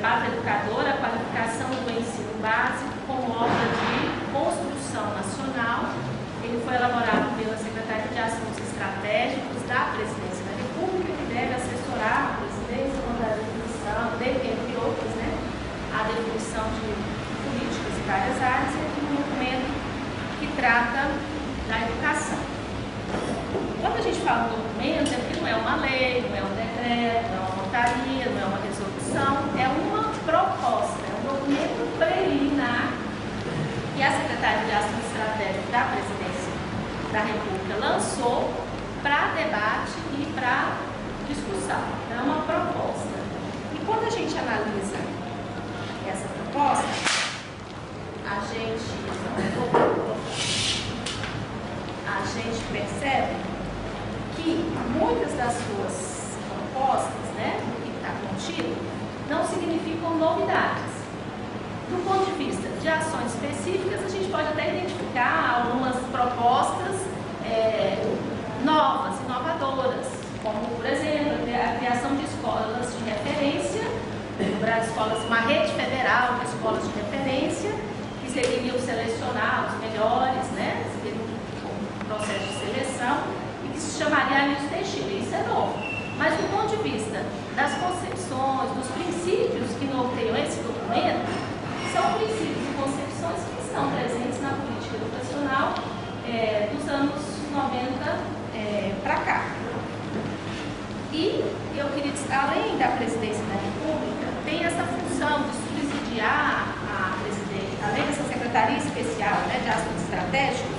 Pátria Educadora, a qualificação do ensino básico como obra de construção nacional. Ele foi elaborado pela Secretaria de Assuntos Estratégicos da Presidência da República, que deve assessorar a presidência quanto à definição, entre outros, né, a definição de políticas em várias áreas, e aqui um documento que trata da educação. Quando a gente fala em documento, é porque não é uma lei, não é um decreto, não é uma portaria, não é uma resolução, é uma proposta, é um documento preliminar que a Secretaria de Assuntos Estratégicos da Presidência da República lançou para debate e para discussão. Então, é uma proposta. E quando a gente analisa essa proposta, a gente percebe que muitas das suas propostas, né, do que está contido, não significam novidades. Do ponto de vista de ações específicas, a gente pode até identificar algumas propostas novas, inovadoras, como, por exemplo, a criação de escolas de referência, escolas, uma rede federal de escolas de referência, que seriam selecionar os melhores, né, seria um processo de seleção, e que se chamaria Anísio Teixeira. Isso é novo. Mas, do ponto de vista das concepções, dos princípios que norteiam esse documento, são princípios e concepções que estão presentes na política educacional dos anos 90 para cá. E eu queria dizer, além da Presidência da República, tem essa função de subsidiar a presidência, além dessa Secretaria Especial, né, de Assuntos Estratégicos,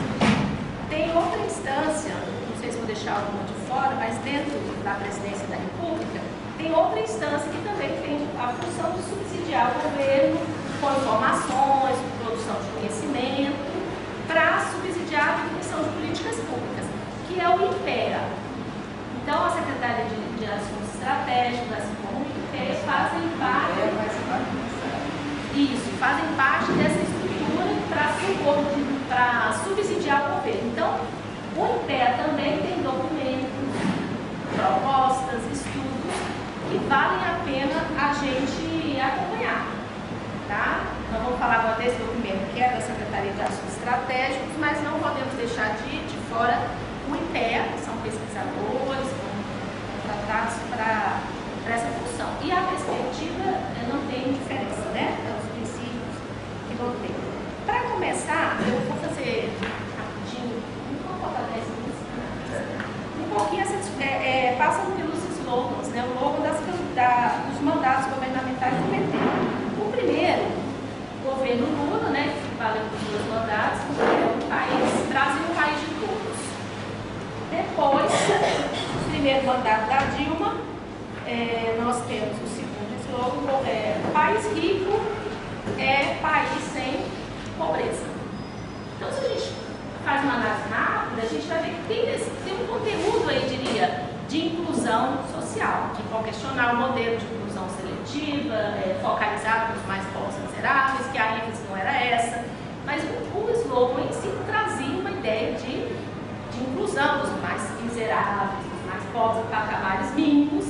tem outra instância, não sei se vou deixar alguma de fora, mas dentro da Presidência da República, tem outra instância que também tem a função de subsidiar o governo com informações, com produção de conhecimento, para subsidiar a definição de políticas públicas, que é o IPEA. Então, a Secretaria de Assuntos Estratégicos, assim como o IPEA, fazem parte dessa estrutura para subsidiar o governo. Então, o IPEA também tem documentos, propostas, estudos que valem a pena a gente acompanhar. Tá? Nós vamos falar agora desse documento que é da Secretaria de Assuntos Estratégicos, mas não podemos deixar de fora o IPEA, que são pesquisadores, contratados para essa função. E a perspectiva não tem diferença, né? Os princípios que não tem. Para começar, eu vou fazer rapidinho, não vou botar 10 minutos, um pouquinho, passando pelos slogans, né? O logo dos mandatos governamentais do PT. O primeiro, o governo Lula, né, que valeu por 2 mandatos, Brasil um país de todos. Depois, o primeiro mandato da Dilma, nós temos o segundo slogan, país rico é país sem pobreza. Então, se a gente faz uma análise rápida, a gente vai ver que tem um conteúdo aí, diria, de inclusão social, que vão questionar o modelo de inclusão seletiva, focalizado nos mais pobres e miseráveis, que a ênfase não era essa, mas o slogan em si trazia uma ideia de inclusão dos mais miseráveis, dos mais pobres, patamares mínimos,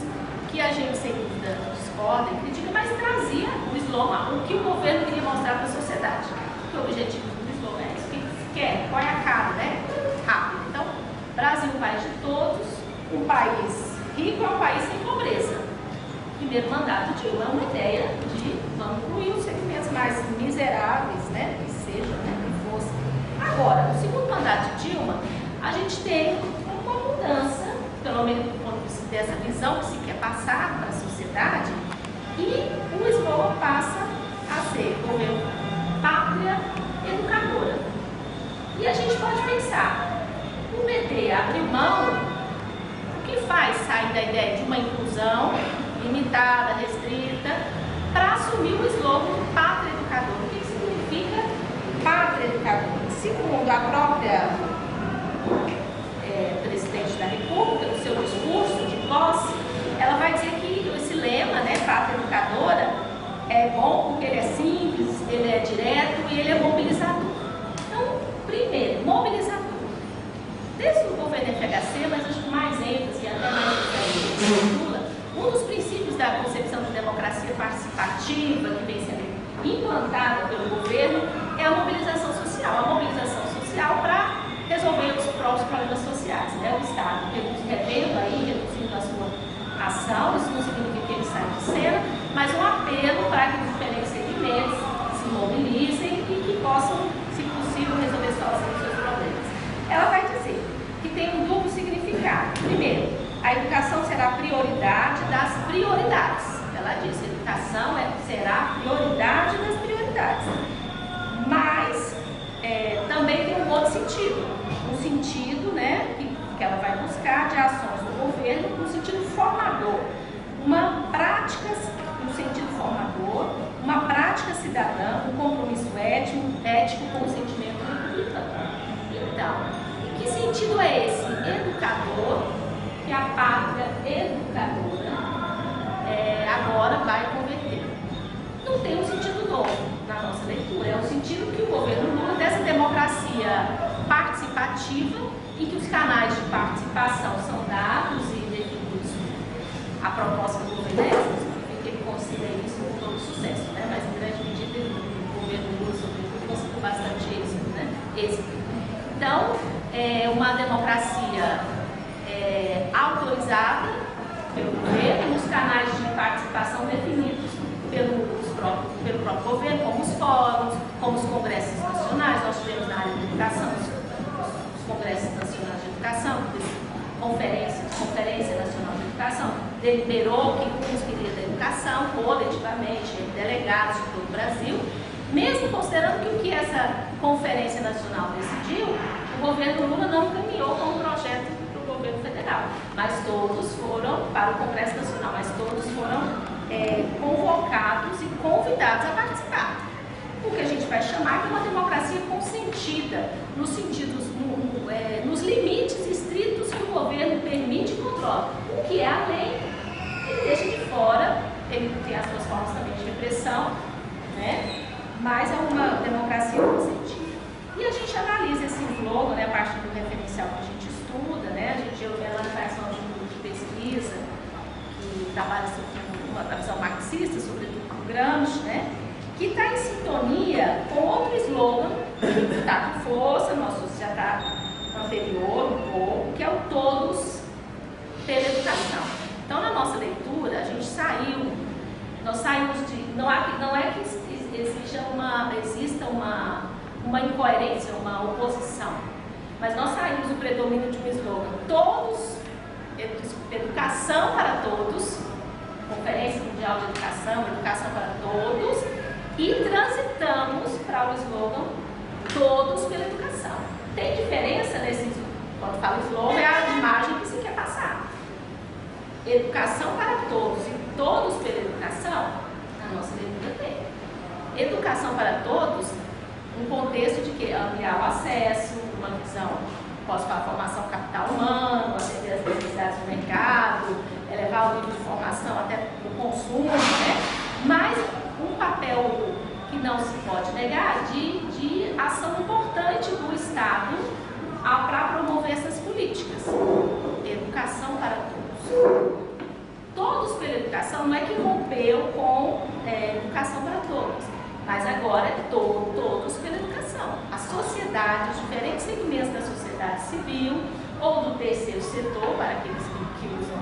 que a gente sem dúvida discorda e critica, mas trazia o slogan, o que o governo queria mostrar para a sociedade. Porque o objetivo do slogan é isso, o que se quer, qual é a cara, né? Rápido. Então, Brasil, um país de todos, um país rico é um país sem pobreza. Primeiro mandato de Dilma é uma ideia de vamos incluir os segmentos mais miseráveis, né? Que seja, né? Que fosse. Agora, no segundo mandato de Dilma, a gente tem uma mudança, pelo menos do ponto de vista dessa visão que se quer passar para a sociedade, e o slogan passa a ser governo pátria educadora. E a gente pode pensar, o PT abriu mão, o que faz sair da ideia de uma inclusão limitada, restrita, para assumir o slogan pátria educadora. O que significa pátria educadora? Segundo a própria presidente da República, no seu discurso de posse, ela vai dizer que esse lema, né, pátria educadora, é bom porque ele é simples, ele é direto e ele é mobilizador. Então, primeiro, mobilizador. Desde o governo FHC, mas acho que mais ênfase, até mais Lula, um dos princípios da concepção de democracia participativa implantada pelo governo é a mobilização social. A mobilização social para resolver os próprios problemas sociais, né? O Estado revendo aí, reduzindo a sua ação, isso não significa que ele saia de cena, mas um apelo para que os diferentes segmentos se mobilizem e que possam, se possível, resolver sozinhos os seus problemas. Ela vai dizer que tem um duplo significado. Primeiro, a educação será a prioridade das prioridades. Ela diz que a educação será a prioridade das prioridades. Mas também tem um outro sentido. Um sentido, né, que ela vai buscar de ações do governo no sentido formador. Uma prática, no sentido formador, uma prática cidadã, um compromisso ético com o sentimento republicano. Então, em que sentido é esse? Educador, que a pátria educadora agora vai converter. Não tem um sentido novo na nossa leitura, é o sentido que o governo Lula, dessa democracia participativa, em que os canais de participação são dados e definidos. A proposta do governo é essa, significa que ele consiga isso com todo sucesso, né? Mas em grande medida o governo Lula, sobretudo, conseguiu bastante êxito, né? Então, é uma democracia autorizada pelo governo, os canais de participação definidos pelo próprio governo, como os fóruns, como os congressos nacionais. Nós tivemos na área de educação os congressos nacionais de educação, Conferência Nacional de Educação, deliberou que uns queriam da educação, coletivamente, delegados de todo o Brasil, mesmo considerando que o que essa Conferência Nacional decidiu, o governo Lula não caminhou com o projeto para o governo federal, mas todos foram para o Congresso Nacional, mas todos foram convocados e convidados a participar. O que a gente vai chamar de uma democracia consentida, nos sentidos, nos limites estritos que o governo permite e controla. O que é a lei, ele deixa de fora, ele tem as suas formas também de repressão, né? Mas é uma democracia consentida. E a gente analisa esse slogan, né, a partir do referencial que a gente estuda, né? Ela faz um grupo de pesquisa que trabalha com uma visão marxista, sobretudo com Gramsci, né? Que está em sintonia com outro slogan que está com força, nosso já está anterior um pouco, que é o todos pela educação. Então, na nossa leitura, a gente nós saímos de, não é que exista uma incoerência, uma oposição, mas nós saímos do predomínio de um slogan, todos, educação para todos, Conferência Mundial de Educação, educação para todos, e transitamos para o slogan todos pela educação. Tem diferença nesse, quando fala slogan, é a imagem que se quer passar. Educação para todos e todos pela educação, na nossa leitura tem. Educação para todos, um contexto de que ampliar o acesso, uma visão pós-para a formação capital humano, atender as necessidades do mercado, elevar o nível de formação até o consumo, né? Mas um papel que não se pode negar de ação importante do Estado para promover essas políticas. Educação para todos. Todos pela educação não é que rompeu com educação para todos, mas agora é todos pela educação. A sociedade, os diferentes segmentos da sociedade civil ou do terceiro setor, para aqueles que usam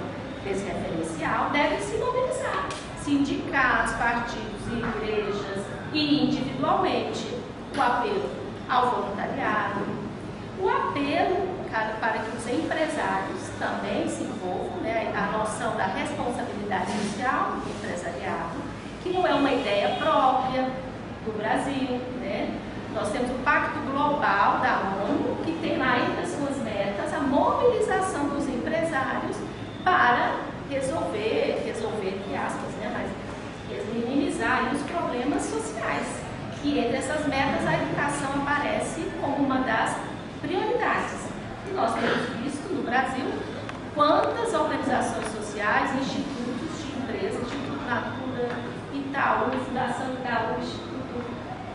esse referencial, devem se mobilizar. Sindicatos, partidos e igrejas, e individualmente o apelo ao voluntariado, o apelo para que os empresários também se envolvam, né? A noção da responsabilidade social do empresariado, que não é uma ideia própria do Brasil, né? Nós temos o Pacto Global da ONU, que tem lá entre as suas metas a mobilização dos empresários para resolver, entre aspas, né? Mas minimizar os problemas sociais. E entre essas metas, a educação aparece como uma das prioridades. E nós temos visto no Brasil quantas organizações sociais, institutos de empresas, Instituto Natura, Itaú, Fundação Itaú, Instituto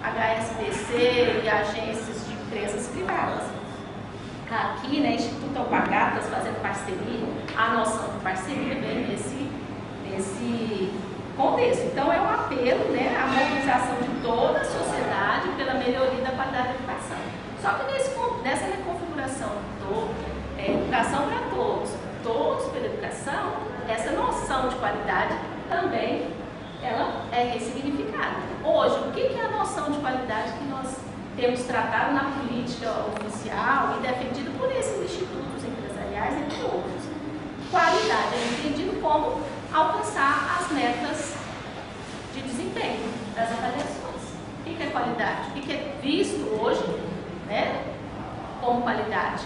HSBC e agências de empresas privadas. Aqui, né, Instituto Alpargatas fazendo parceria, a noção de parceria vem contexto. Então, é um apelo, né, à mobilização de toda a sociedade pela melhoria da qualidade da educação. Só que nessa reconfiguração educação para todos, todos pela educação, essa noção de qualidade também ela é ressignificada. Hoje, o que é a noção de qualidade que nós temos tratado na política oficial e defendido por esses institutos empresariais, entre outros? Qualidade é entendido como alcançar as metas de desempenho das avaliações. O que é qualidade? O que é visto hoje, né, como qualidade?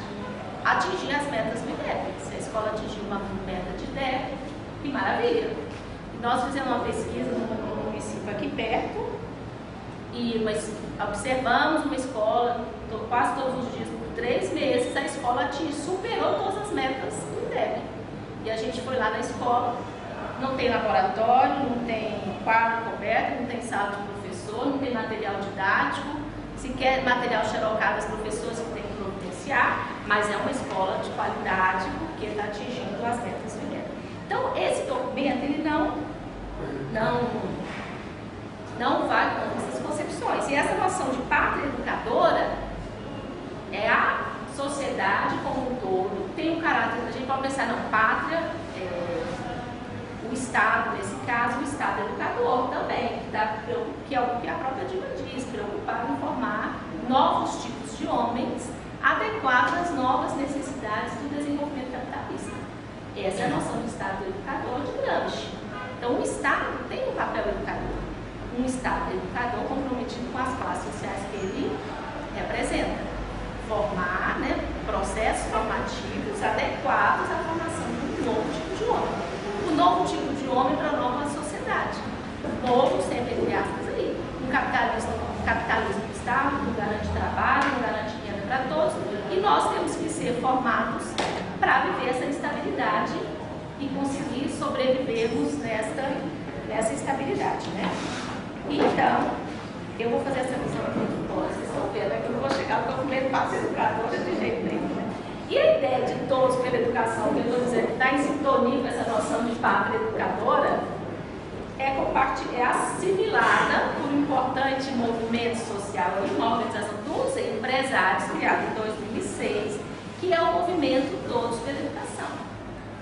Atingir as metas do IDEB. Se a escola atingir uma meta de IDEB, que maravilha! E nós fizemos uma pesquisa no município aqui perto e observamos uma escola, quase todos os dias, por 3 meses, a escola superou todas as metas do IDEB. E a gente foi lá na escola, não tem laboratório, não tem quadro coberto, não tem sala de professor, não tem material didático, sequer material xerocado, os professores que têm que providenciar, mas é uma escola de qualidade porque está atingindo as metas do IDEB. Então, esse documento, ele não vai contra essas concepções. E essa noção de pátria educadora é a sociedade como um todo, tem um caráter, a gente pode pensar, não, pátria, o Estado, nesse caso, o Estado educador também, que é o que a própria Dilma diz, preocupado em formar novos tipos de homens adequados às novas necessidades do desenvolvimento capitalista. Essa é a noção do Estado educador de Gramsci. Então, o Estado tem um papel educador, um Estado educador comprometido com as classes sociais que ele representa. Formar, né, processos formativos adequados à formação de um novo tipo de homem. Um novo tipo de homem para a nova sociedade. Novo, sempre entre aspas aí. Um capitalismo do Estado, que não garante trabalho, não garante renda para todos. E nós temos que ser formados para viver essa estabilidade e conseguir sobrevivermos nessa estabilidade, né? Então, eu vou fazer essa visão aqui de todos, vocês estão vendo, aqui eu não vou chegar porque eu primeiro passo educadora de jeito nenhum, né? E a ideia de todos pela educação, que eu estou dizendo, que está em sintonia com essa noção de pátria educadora, é assimilada por um importante movimento social e uma organização dos empresários, criado em 2006, que é o movimento Todos pela Educação.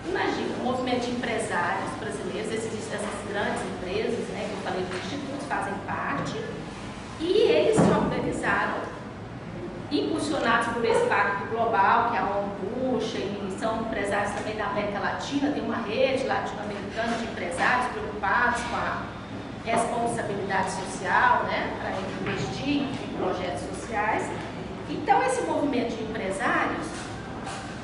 Imagina, um movimento de empresários brasileiros, essas grandes empresas, né, que eu falei dos institutos, fazem parte, e eles se organizaram, impulsionados por esse pacto global, que a ONU puxa, e são empresários também da América Latina, tem uma rede latino-americana de empresários preocupados com a responsabilidade social, né, para investir em projetos sociais. Então, esse movimento de empresários,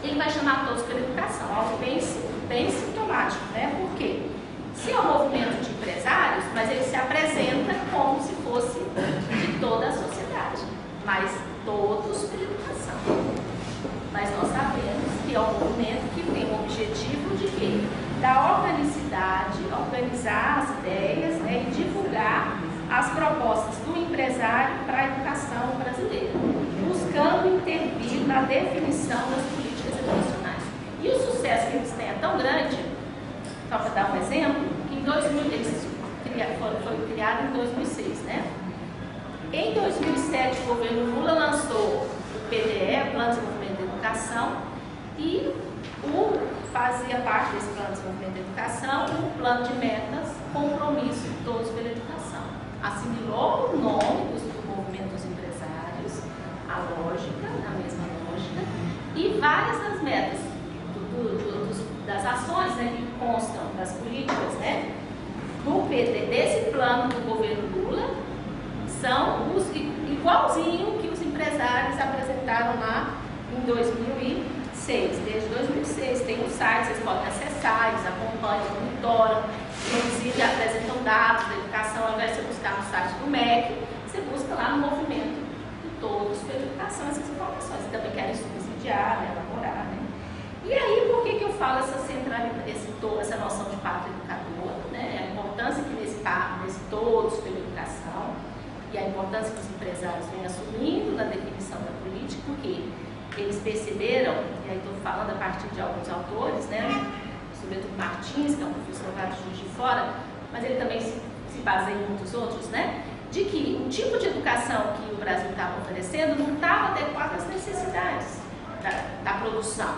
ele vai chamar todos pela educação, algo bem sintomático, né? Por quê? Se é um movimento de empresários, mas ele se apresenta como se fosse de toda a sociedade, mas todos pela educação. Mas nós sabemos que é um movimento que tem o objetivo de quê? Da organicidade, organizar as ideias, né, e divulgar as propostas do empresário para a educação brasileira, buscando intervir na definição das políticas educacionais. E o sucesso que eles têm é tão grande, só para dar um exemplo, que em 2000, foi criado em 2006, né? Em 2007, o governo Lula lançou o PDE, o Plano de Desenvolvimento da Educação, e fazia parte desse Plano de Desenvolvimento da Educação o plano de metas, compromisso de todos pela educação. Assimilou o nome do movimento dos empresários, a lógica, a mesma lógica, e várias das metas das ações, né, que constam das políticas, né, desse plano do governo Lula, são os igualzinho que os empresários apresentaram lá em 2006. Desde 2006 tem um site, vocês podem acessar, eles acompanham, monitoram, inclusive apresentam dados da educação. Ao invés de você buscar no site do MEC, você busca lá no movimento de Todos pela Educação essas informações. Você também querem subsidiar, né, elaborar, né? E aí, por que eu falo essa centralidade, essa noção de pátria educadora, né? A importância que nesse Todos pela Educação e a importância que os empresários vêm assumindo na definição da política, porque eles perceberam, e aí estou falando a partir de alguns autores, né, sobretudo Martins, que é um professor lá de Juiz de Fora, mas ele também se baseia em muitos outros, né? De que o tipo de educação que o Brasil estava oferecendo não estava adequado às necessidades da produção.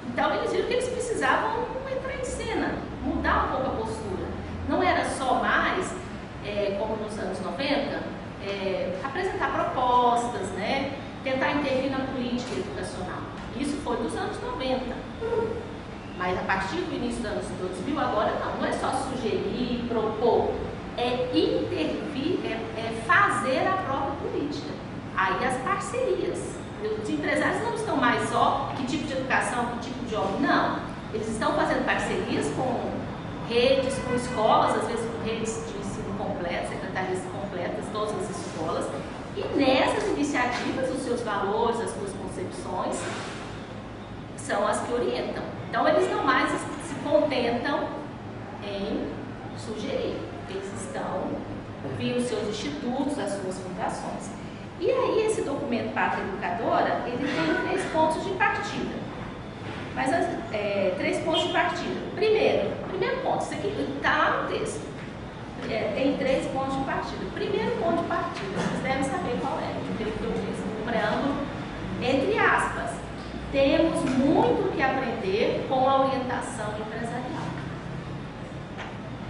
Então eles viram que eles precisavam entrar em cena, mudar um pouco a postura. Não era só mais, como nos anos 90, apresentar propostas, né? Tentar intervir na política educacional. Isso foi dos anos 90. Mas a partir do início dos anos 2000, agora não é só sugerir, propor, é intervir, é fazer a própria política. Aí as parcerias. Os empresários não estão mais só que tipo de educação, que tipo de obra, não. Eles estão fazendo parcerias com redes, com escolas, às vezes com redes de ensino completo, secretarias completas, todas as escolas. E nessas iniciativas, os seus valores, as suas concepções, são as que orientam. Então, eles não mais se contentam em sugerir. Eles estão via os seus institutos, as suas fundações. E aí, esse documento Pátria Educadora, ele tem 3 pontos de partida. Mas 3 pontos de partida. Primeiro ponto, isso aqui está lá no texto. Tem 3 pontos de partida. Primeiro ponto de partida, vocês devem saber qual é, porque eu disse no preâmbulo, entre aspas, temos muito que aprender com a orientação empresarial.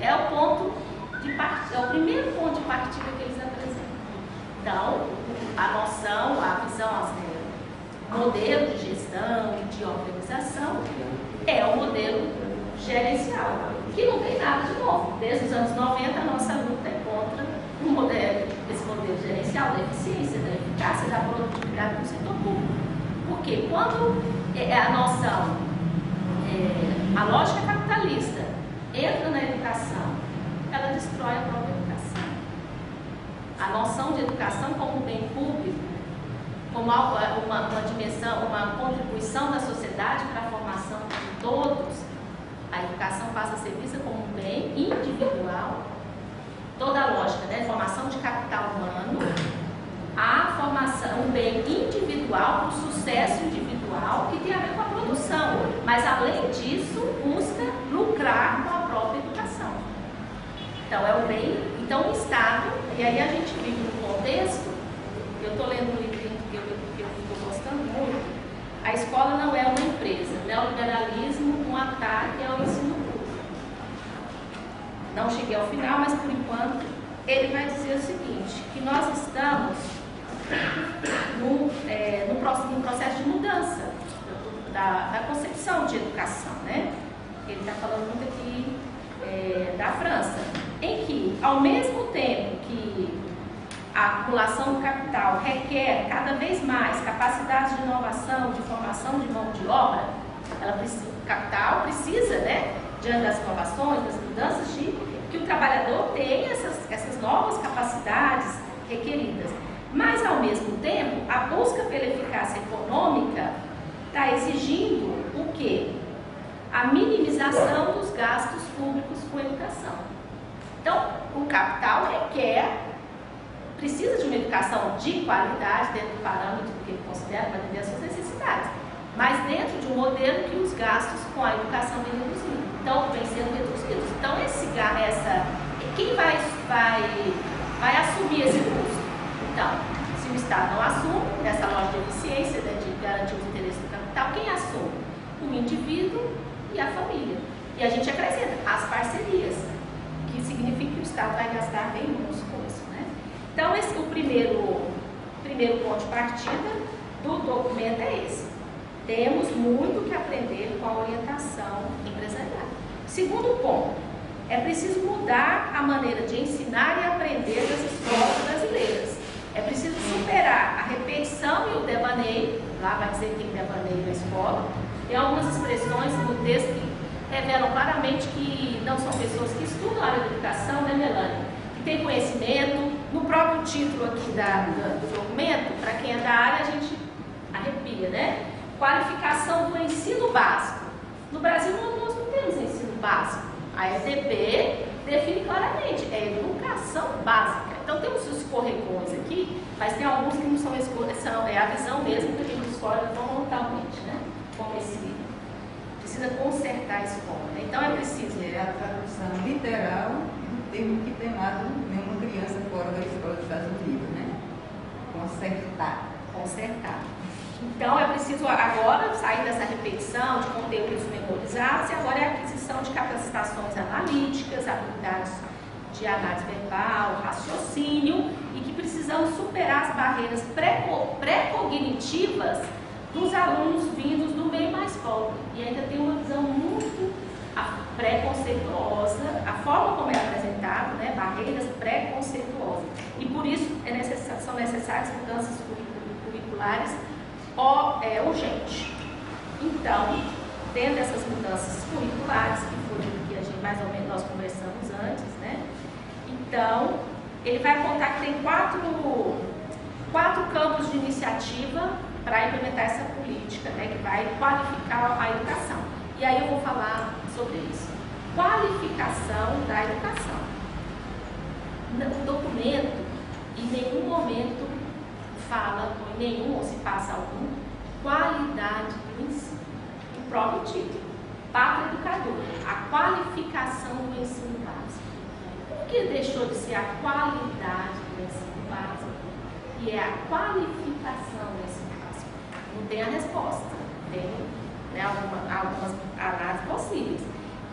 É o ponto de partida, é o primeiro ponto de partida que eles apresentam. Então, a noção, a visão, modelo de gestão e de organização é o modelo gerencial, que não tem nada de novo. Desde os anos 90, a nossa luta é contra esse modelo gerencial da eficiência, da eficácia, da produtividade do setor público. Porque quando a noção, a lógica capitalista entra na educação, ela destrói a própria educação. A noção de educação como um bem público, como uma dimensão, uma contribuição da sociedade para a formação de todos, a educação passa a ser vista como um bem individual. Toda a lógica, né? Formação de capital humano, a formação, um bem individual, um sucesso individual que tem a ver com a produção, mas além disso busca lucrar com a própria educação. Então é o bem, então o Estado, e aí a gente vive no contexto, eu estou lendo um livrinho que eu estou gostando muito, a escola não é uma empresa, neoliberalismo, um ataque ao ensino público. Não cheguei ao final, mas por enquanto ele vai dizer o seguinte, que nós estamos num processo de mudança da concepção de educação, né? Ele está falando muito aqui da França, em que, ao mesmo tempo que a acumulação do capital requer cada vez mais capacidades de inovação, de formação de mão de obra, o capital precisa, né, diante das inovações, das mudanças, que o trabalhador tenha essas novas capacidades requeridas. Mas, ao mesmo tempo, a busca pela eficácia econômica está exigindo o quê? A minimização dos gastos públicos com educação. Então, o capital precisa de uma educação de qualidade, dentro do parâmetro que ele considera para atender as suas necessidades, mas dentro de um modelo que os gastos com a educação vem reduzindo. Então, vem sendo reduzidos. Então, quem vai assumir esse custo? Então, se o Estado não assume, nessa lógica de eficiência, né, de garantir os interesses do capital, quem assume? O indivíduo e a família. E a gente acrescenta as parcerias, que significa que o Estado vai gastar bem menos com isso, né? Então, o primeiro ponto de partida do documento é esse. Temos muito que aprender com a orientação empresarial. Segundo ponto, é preciso mudar a maneira de ensinar e aprender das escolas brasileiras. É preciso superar a repetição e o devaneio. Lá vai dizer que tem devaneio na escola. Tem algumas expressões no texto que revelam claramente que não são pessoas que estudam a área da educação, né, Melanie? Que tem conhecimento. No próprio título aqui do documento, para quem é da área, a gente arrepia, né? Qualificação do ensino básico. No Brasil, nós não temos ensino básico. A EDP define claramente, é educação básica. Então, temos os escorregões aqui, mas tem alguns que não são escorregões, é a visão mesmo que a gente escolhe voluntarmente, né? Como precisa consertar a escola. Então, é preciso. É a tradução literal do termo que temado nenhuma criança fora da escola dos Estados Unidos, né? Consertar. Consertar. Então, é preciso agora sair dessa repetição de conteúdos memorizados e agora é a aquisição de capacitações analíticas, habilidades de análise verbal, raciocínio, e que precisamos superar as barreiras pré-cognitivas dos alunos vindos do meio mais pobre. E ainda tem uma visão muito preconceituosa, a forma como é apresentado, né, barreiras preconceituosas. E por isso são necessárias mudanças curriculares urgentes. Então, dentro dessas mudanças curriculares, que foi o que a gente mais ou menos nós conversamos antes, né? Então, ele vai apontar que tem quatro campos de iniciativa para implementar essa política, né, que vai qualificar a educação. E aí eu vou falar sobre isso. Qualificação da educação. O documento, em nenhum momento fala, ou em nenhum, ou se passa algum, qualidade do ensino. O próprio título, Pátria Educadora, a qualificação do ensino básico. Por que deixou de ser a qualidade do ensino básico e é a qualificação do ensino básico? Não tem a resposta, tem, né, algumas análises possíveis.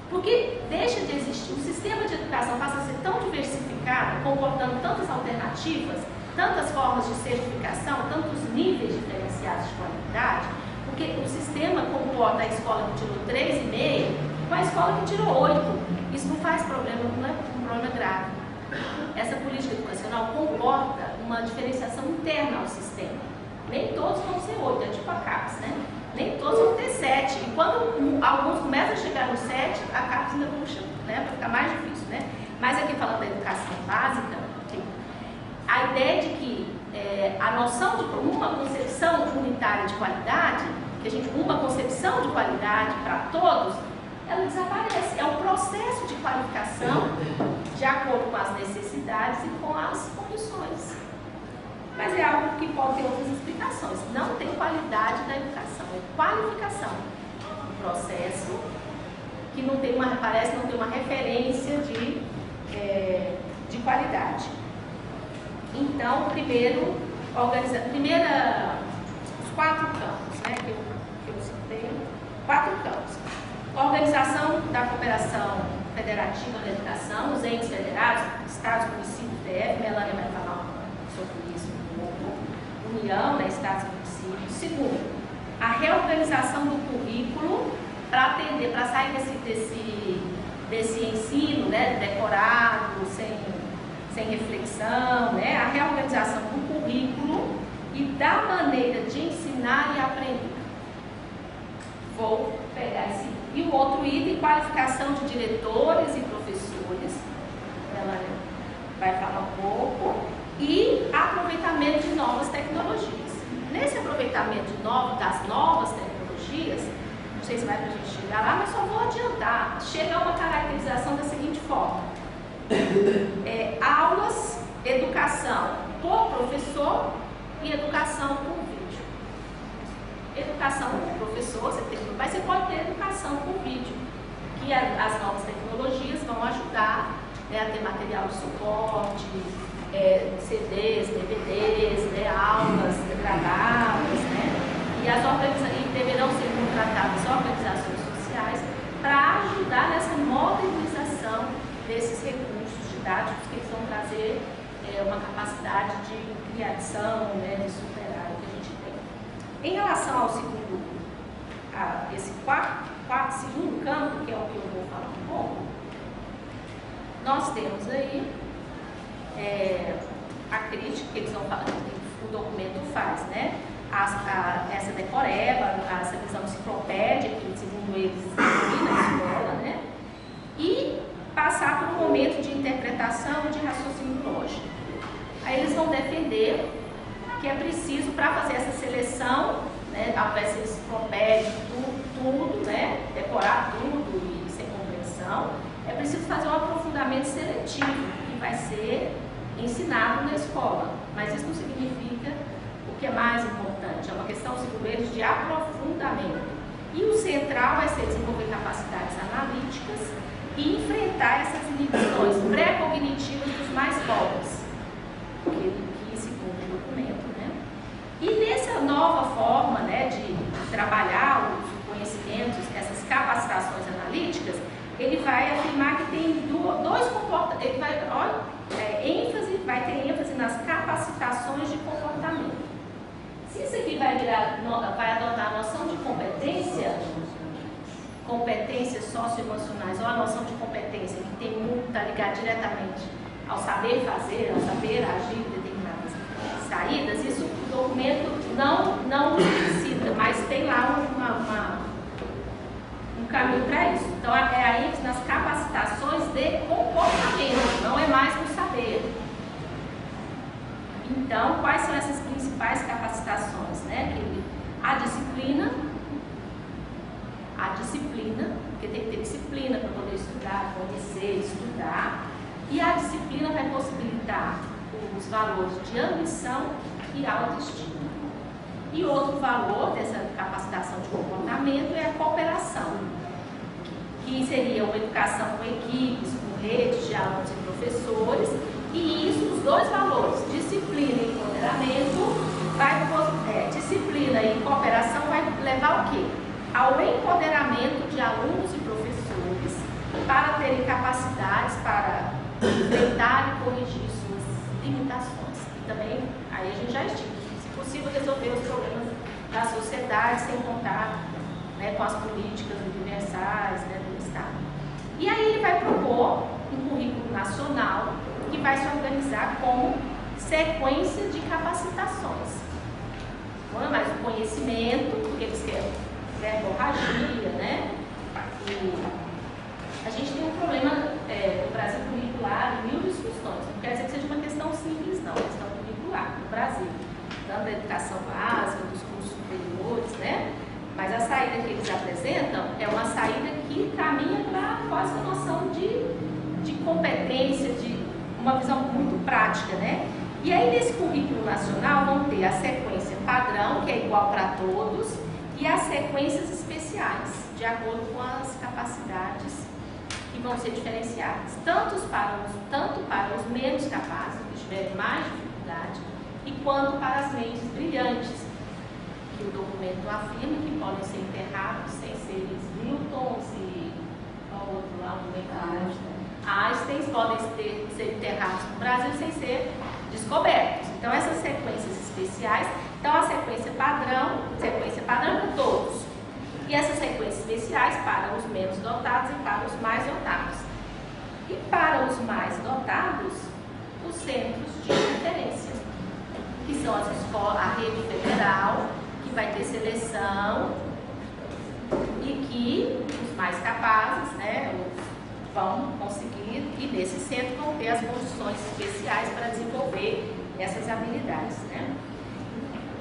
Porque deixa de existir, o sistema de educação passa a ser tão diversificado, comportando tantas alternativas, tantas formas de certificação, tantos níveis diferenciados de qualidade, porque o sistema comporta a escola que tirou 3,5 com a escola que tirou 8. Isso não faz problema, não é um problema grave. Essa política educacional comporta uma diferenciação interna ao sistema. Nem todos vão ser 8, é tipo a CAPES, né? Nem todos vão ter 7. E quando alguns começam a chegar no 7, a CAPES ainda puxa, né? Para ficar mais difícil, né? Mas aqui falando da educação básica, a ideia de que a noção de uma concepção unitária de qualidade, uma concepção de qualidade para todos, ela desaparece. É um processo de qualificação de acordo com as necessidades e com as condições. Mas é algo que pode ter outras explicações. Não tem qualidade da educação, é qualificação. Um processo que não tem parece não ter uma referência de qualidade. Então, primeiro, os 4 campos, né, que eu citei, 4 campos. Organização da cooperação federativa na educação, os entes federados, estados, municípios, DF, Melania vai falar sobre isso um pouco. União, né, estados e municípios. Segundo, a reorganização do currículo para atender, para sair desse ensino, né, decorado, sem reflexão, né, a reorganização do currículo e da maneira de ensinar e aprender. Vou pegar esse. E o outro item, qualificação de diretores e professores. Ela vai falar um pouco. E aproveitamento de novas tecnologias. Nesse aproveitamento das novas tecnologias, não sei se vai para a gente chegar lá, mas só vou adiantar. Chega a uma caracterização da seguinte forma. Aulas, educação por professor e educação por vídeo. Educação por professor, mas você pode ter educação por vídeo, que as novas tecnologias vão ajudar, né, a ter material de suporte, CDs, DVDs, né, aulas gravadas, né, e deverão ser contratadas organizações sociais para ajudar nessa modernização desses recursos didáticos que eles vão trazer uma capacidade de criação, né, de superar o que a gente tem. Em relação ao esse segundo campo, que é o que eu vou falar um pouco, nós temos aí a crítica que eles vão falar, que o documento faz, né? Essa decoreba, essa visão enciclopédica, que segundo eles aqui na escola, né? E passar por um momento de interpretação e de raciocínio lógico. Aí eles vão defender que é preciso, para fazer essa seleção, né, ao invés de ser enciclopédico, tudo, né, decorar tudo e sem compreensão, é preciso fazer um aprofundamento seletivo, que vai ser ensinado na escola. Mas isso não significa o que é mais importante, é uma questão, segundo eles, de aprofundamento. E o central vai ser desenvolver capacidades analíticas e enfrentar essas inibições pré-cognitivas dos mais pobres, que segundo o documento, né? E nessa nova forma, né, de trabalhar os conhecimentos, essas capacitações analíticas, ele vai afirmar que tem dois comportamentos, ele vai, vai ter ênfase nas capacitações de comportamento. Se isso aqui vai adotar a noção de competências socioemocionais, ou a noção de competência que está ligada diretamente ao saber fazer, ao saber agir em determinadas saídas, isso o documento não explicita, mas tem lá um caminho para isso. Então, é aí nas capacitações de comportamento, não é mais no saber. Então, quais são essas principais capacitações, né? A disciplina, porque tem que ter disciplina para poder estudar, conhecer, estudar, e a disciplina vai possibilitar os valores de ambição e autoestima. E outro valor dessa capacitação de comportamento é a cooperação, que seria uma educação com equipes, com redes de alunos e professores, e isso, os dois valores, disciplina e empoderamento, disciplina e cooperação vai levar o quê? Ao empoderamento de alunos e professores para terem capacidades para enfrentar e corrigir suas limitações. E também, aí a gente já estima, se possível, resolver os problemas da sociedade sem contar, né, com as políticas universais, né, do Estado. E aí ele vai propor um currículo nacional que vai se organizar como sequência de capacitações. Não é mais o conhecimento, porque eles querem verborragia, né? E a gente tem um problema no Brasil curricular, mil discussões. Não quer dizer que seja uma questão simples, não, questão curricular no Brasil. Tanto da educação básica, dos cursos superiores, né? Mas a saída que eles apresentam é uma saída que caminha para quase a noção de competência, de uma visão muito prática, né? E aí, nesse currículo nacional, vão ter a sequência padrão, que é igual para todos, e as sequências especiais, de acordo com as capacidades que vão ser diferenciadas, tanto para os menos capazes, que tiverem mais dificuldade, e quanto para as mentes brilhantes, que o documento afirma que podem ser enterrados sem seres Newtons e qual outro lá, Einstein podem ser enterrados no Brasil sem ser descobertos. Então, essas sequências especiais, então a sequência padrão para todos. E essas sequências especiais para os menos dotados e para os mais dotados. E para os mais dotados, os centros de referência, que são as escolas, a rede federal, que vai ter seleção e que os mais capazes, né, vão conseguir, e nesse centro vão ter as condições especiais para desenvolver essas habilidades, né?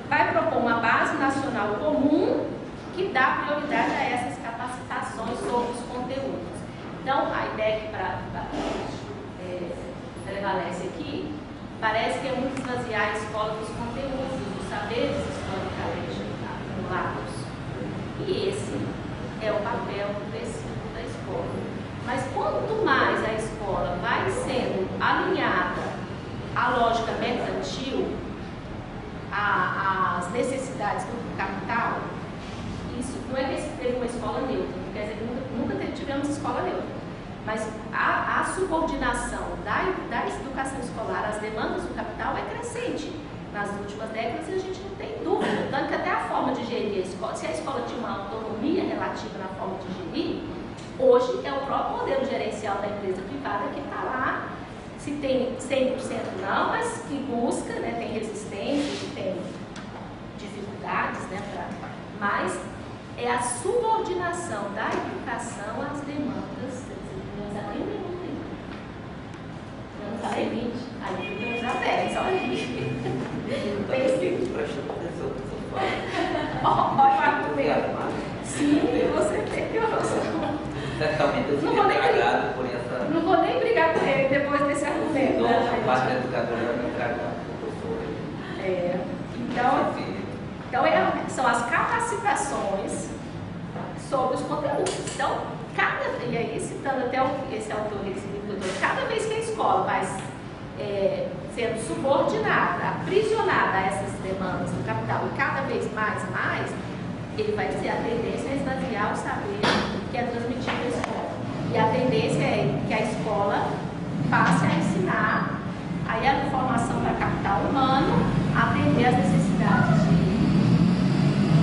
Vai propor uma base nacional comum que dá prioridade a essas capacitações sobre os conteúdos. Então, a ideia que prevalece aqui parece que é muito esvaziar a escola dos conteúdos, dos saberes historicamente acumulados. E esse é o papel progressivo da escola. Mas quanto mais a escola vai sendo alinhada à lógica mercantil, às necessidades do capital, isso não é que teve uma escola neutra, não quer dizer que nunca tivemos escola neutra, mas a subordinação da educação escolar às demandas do capital é crescente nas últimas décadas, e a gente não tem dúvida, tanto que até a forma de gerir a escola, se a escola tinha uma autonomia relativa na forma de gerir, hoje é o próprio modelo gerencial da empresa privada que está lá, se tem 100% não, mas que busca, né, tem resistência, tem dificuldades, né, mas é a subordinação da educação às demandas. Eu não falei 20, aí eu já 10, olha aí. Prestando atenção, olha o argumento. Sim, você tem noção. Certamente eu fiquei tragado por essa... Não vou nem brigar com ele depois desse argumento. Nossa, parte da educadora vai me tragar, professor. Então são as capacitações sobre os conteúdos. Então, E aí, citando até esse autor, esse livro, cada vez que a escola vai sendo subordinada, aprisionada a essas demandas do capital, e cada vez mais, ele vai dizer a tendência é esvaziar o saber que é transmitido na escola. E a tendência é que a escola passe a ensinar aí a informação para capital humano, atender às necessidades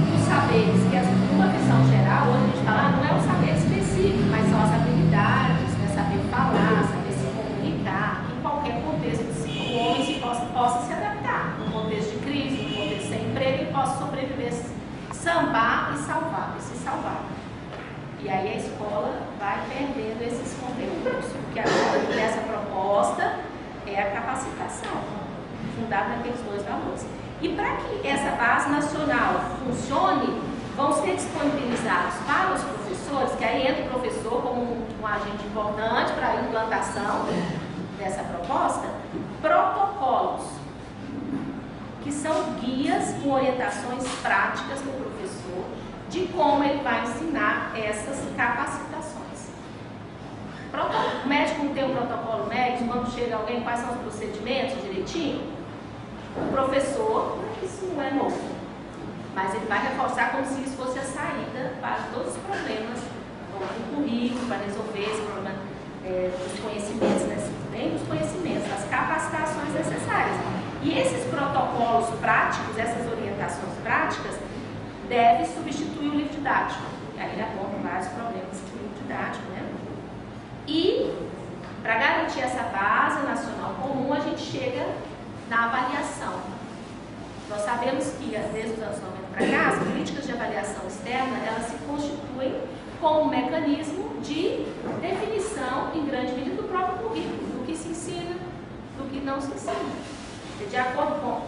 dos saberes, que numa visão geral, hoje a gente fala, não é um saber específico, mas são as habilidades, né? Saber falar, saber se comunicar, em qualquer contexto o homem possa se adaptar, no contexto de crise, no contexto sem emprego, ele possa sobreviver, sambar e se salvar. E aí a escola vai perdendo esses conteúdos, porque essa proposta é a capacitação, fundada naqueles dois valores. E para que essa base nacional funcione, vão ser disponibilizados para os professores, que aí entra o professor como um agente importante para a implantação dessa proposta, protocolos, que são guias com orientações práticas do professor de como ele vai ensinar essas capacitações. O médico não tem um protocolo médico, quando chega alguém, quais são os procedimentos direitinho? O professor, isso não é novo, mas ele vai reforçar como se isso fosse a saída para todos os problemas do currículo, para resolver esse problema dos conhecimentos, né? Bem dos conhecimentos, das capacitações necessárias. E esses protocolos práticos, essas orientações práticas, devem substituir o livro didático. Aí ele aponta vários problemas do livro didático, né? E, para garantir essa base nacional comum, a gente chega na avaliação. Nós sabemos que, desde os anos 90 para cá, as políticas de avaliação externa, elas se constituem como um mecanismo de definição, em grande medida, do próprio currículo, do que se ensina, do que não se ensina. De acordo com...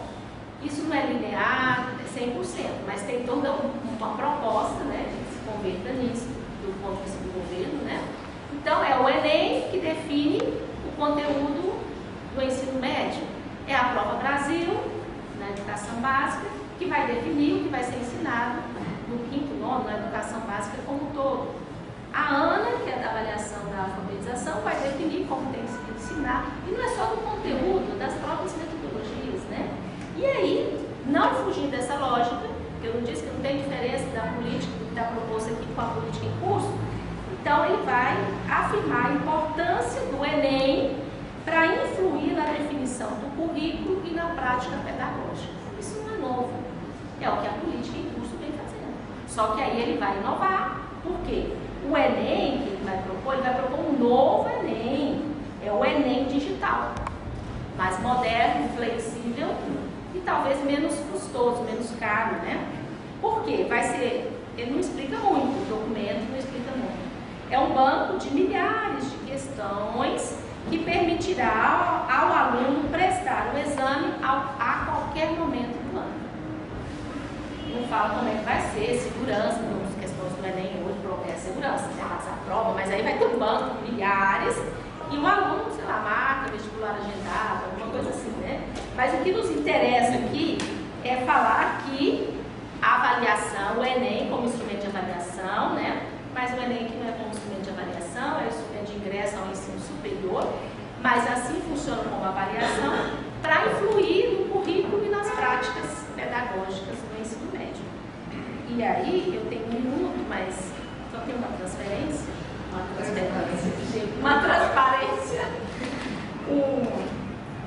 Isso não é linear, é 100%, mas tem toda uma proposta, né, que se converta nisso, do ponto de vista do governo, né? Então, é o Enem que define o conteúdo do ensino médio. É a Prova Brasil, na educação básica, que vai definir o que vai ser ensinado no quinto, nono, na educação básica como um todo. A ANA, que é da avaliação da alfabetização, vai definir como tem que se ensinar. E não é só do conteúdo, das próprias metodologias, né? E aí, não fugir dessa lógica, porque eu não disse que não tem diferença da política que está proposta aqui com a política em curso, então ele vai afirmar a importância do Enem para influir na definição do currículo e na prática pedagógica. Isso não é novo, é o que a política em curso vem fazendo. Só que aí ele vai inovar, por quê? O Enem que ele vai propor um novo Enem, é o Enem digital, mais moderno, flexível e talvez menos custoso, menos caro, né? Por quê? Vai ser, ele não explica muito, o documento não explica muito. É um banco de milhares de questões que permitirá ao aluno prestar o exame a qualquer momento do ano. Não fala como é que vai ser, segurança, as questões do Enem hoje é segurança, né? Passar a prova, mas aí vai ter um banco de milhares e o aluno, sei lá, marca, vestibular agendado, alguma coisa assim, né? Mas o que nos interessa aqui é falar que a avaliação, o Enem como instrumento de avaliação, né? Mas o Enem que não é como instrumento de avaliação, é o instrumento de ingresso ao ensino superior, mas assim funciona como avaliação para influir no currículo e nas práticas pedagógicas do ensino médio. E aí, eu tenho um minuto, mas só tem uma transparência,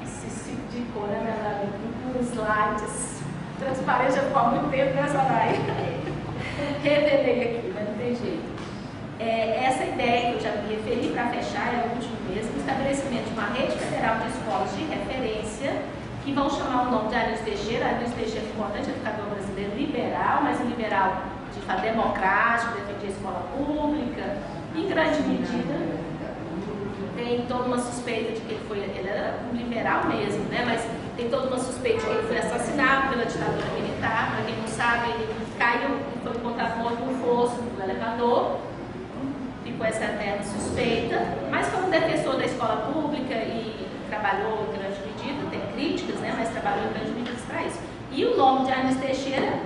esse tipo de cor, né, com slides, transparência ficou há muito tempo nessa live. Revelei aqui, mas não tem jeito. Essa ideia que eu já me referi para fechar é o último mesmo, o estabelecimento de uma rede federal de escolas de referência que vão chamar o nome de Anísio Teixeira. Anísio Teixeira é importante, educador brasileiro liberal, mas um liberal de fato democrático, defendia a escola pública, em grande medida. Tem toda uma suspeita de que ele era um liberal mesmo, né? Mas tem toda uma suspeita de que ele foi assassinado pela ditadura militar. Para quem não sabe, ele caiu e foi encontrado morto no fosso do elevador. Ficou essa eterna suspeita, mas foi um defensor da escola pública e trabalhou em grande medida, tem críticas, né, mas trabalhou em grande medida para isso. E o nome de Anísio Teixeira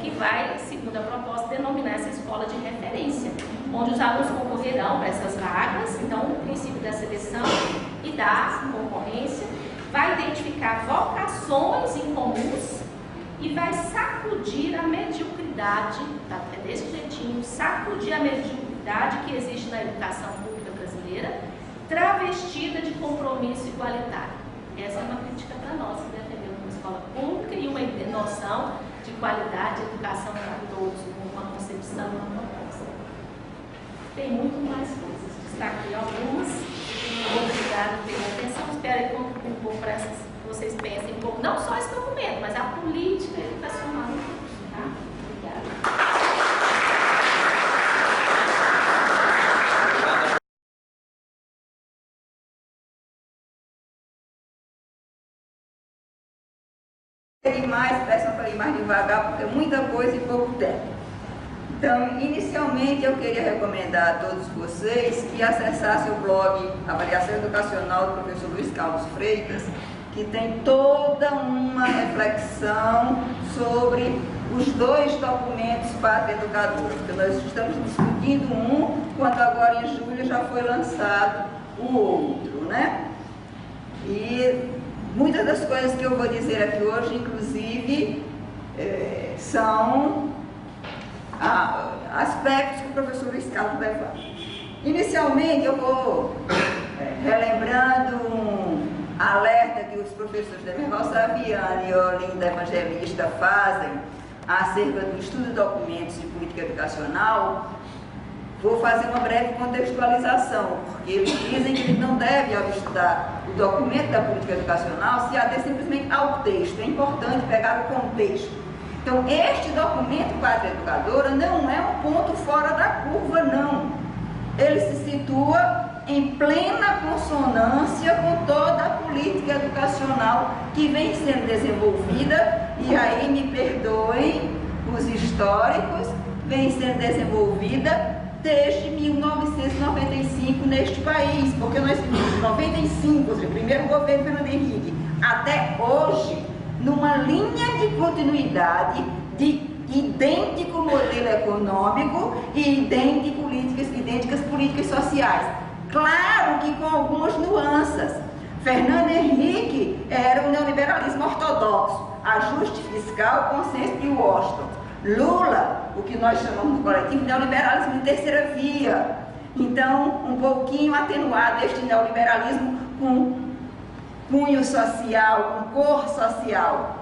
que vai, segundo a proposta, denominar essa escola de referência, onde os alunos concorrerão para essas vagas. Então, o princípio da seleção e da concorrência vai identificar vocações incomuns e vai sacudir a mediocridade, tá? É desse jeitinho, sacudir a mediocridade que existe na educação pública brasileira, travestida de compromisso igualitário. Essa é uma crítica para nós, que defendemos uma escola pública e uma noção de qualidade de educação para todos, uma concepção, uma proposta. Tem muito mais coisas, destaquei algumas. Obrigada pela atenção, espero que contribua um pouco para essas, que vocês pensem um pouco, não só esse documento, mas a política educacional. Tá? Obrigada. Peço para ir mais devagar, porque é muita coisa e pouco tempo. Então, inicialmente, eu queria recomendar a todos vocês que acessassem o blog Avaliação Educacional do professor Luiz Carlos Freitas, que tem toda uma reflexão sobre os dois documentos Pátria Educadora, porque nós estamos discutindo um, quando agora em julho já foi lançado o outro, né? E muitas das coisas que eu vou dizer aqui hoje, inclusive, são aspectos que o professor Luiz Carlos vai falar. Inicialmente, eu vou relembrando um alerta que os professores da Demerval Saviano e Olinda Evangelista fazem acerca do estudo de documentos de política educacional. Vou fazer uma breve contextualização, porque eles dizem que eles não devem, ao estudar o documento da política educacional, se ater simplesmente ao texto. É importante pegar o contexto. Então, este documento Pátria Educadora não é um ponto fora da curva, não. Ele se situa em plena consonância com toda a política educacional que vem sendo desenvolvida, e aí me perdoem os históricos, vem sendo desenvolvida desde 1995 neste país, porque nós vimos de 95, ou seja, o primeiro governo Fernando Henrique, até hoje, numa linha de continuidade de idêntico modelo econômico e idênticas políticas sociais. Claro que com algumas nuances. Fernando Henrique era o neoliberalismo ortodoxo, ajuste fiscal, consenso de Washington. Lula, o que nós chamamos no coletivo, neoliberalismo de terceira via. Então, um pouquinho atenuado este neoliberalismo com cunho social, com cor social.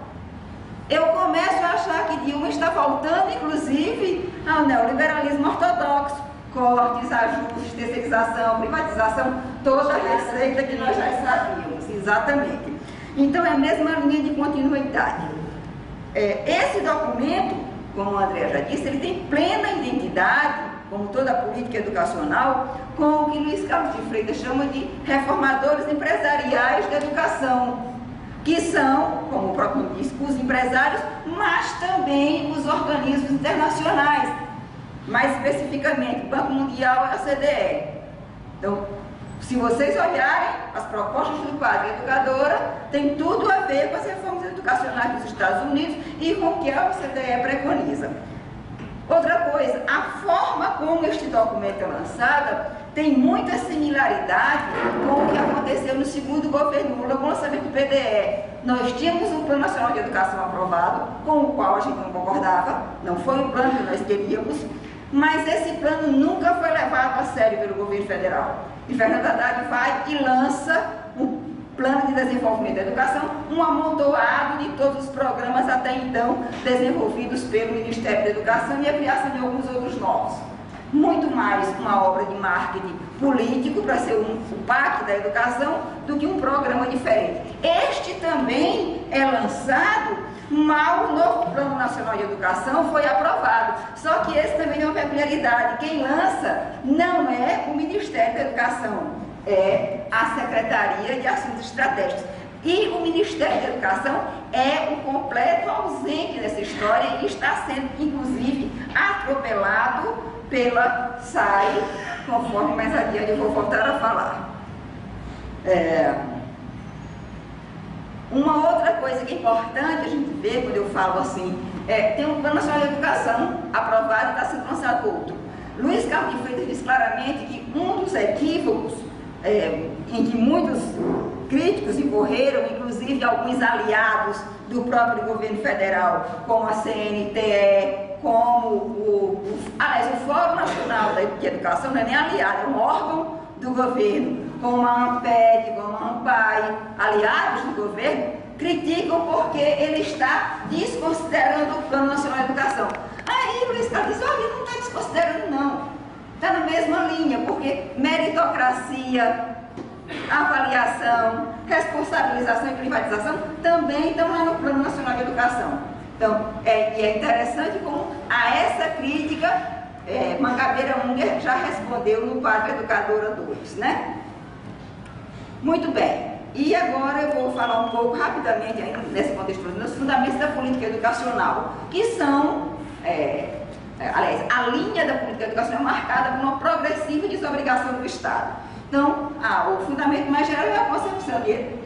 Eu começo a achar que Dilma está voltando, inclusive, ao neoliberalismo ortodoxo. Cortes, ajustes, terceirização, privatização, toda a receita que nós já sabíamos, exatamente. Então, é a mesma linha de continuidade. Esse documento, como o André já disse, ele tem plena identidade, como toda a política educacional, com o que Luiz Carlos de Freitas chama de reformadores empresariais da educação, que são, como o próprio diz, os empresários, mas também os organismos internacionais, mais especificamente o Banco Mundial e a OCDE. Então, se vocês olharem, as propostas do Pátria Educadora têm tudo a ver com as reformas educacionais dos Estados Unidos e com o que a OCDE preconiza. Outra coisa, a forma como este documento é lançado tem muita similaridade com o que aconteceu no segundo governo Lula com o lançamento do PDE. Nós tínhamos um Plano Nacional de Educação aprovado, com o qual a gente não concordava, não foi o plano que nós queríamos, mas esse plano nunca foi levado a sério pelo governo federal. E Fernando Haddad vai e lança um Plano de Desenvolvimento da Educação, um amontoado de todos os programas até então desenvolvidos pelo Ministério da Educação e a criação de alguns outros novos. Muito mais uma obra de marketing político para ser o PAC da educação do que um programa diferente. Este também é lançado mal o novo Plano Nacional de Educação foi aprovado. Só que esse também é uma peculiaridade. Quem lança não é o Ministério da Educação, é a Secretaria de Assuntos Estratégicos. E o Ministério da Educação é o completo ausente nessa história e está sendo, inclusive, atropelado pela SAI, conforme mais adiante eu vou voltar a falar. Uma outra coisa que é importante a gente ver, quando eu falo assim, tem um Plano Nacional de Educação aprovado e está sendo lançado outro. Luiz Carlos de Freitas diz claramente que um dos equívocos em que muitos críticos incorreram, inclusive alguns aliados do próprio governo federal, como a CNTE, como o Fórum Nacional de Educação, não é nem aliado, é um órgão do governo, como a ANPED, como a ANPAE, aliados do governo, criticam porque ele está desconsiderando o Plano Nacional de Educação. Aí o Luiz Carlos diz, olha, não está desconsiderando não, está na mesma linha, porque meritocracia, avaliação, responsabilização e privatização também estão lá no Plano Nacional de Educação. Então, é interessante como a essa crítica Mangabeira Unger já respondeu no quadro Educadora 2, né? Muito bem. E agora eu vou falar um pouco rapidamente, ainda nesse contexto, dos fundamentos da política educacional, que são, aliás, a linha da política educacional é marcada por uma progressiva desobrigação do Estado. Então, o fundamento mais geral é a concepção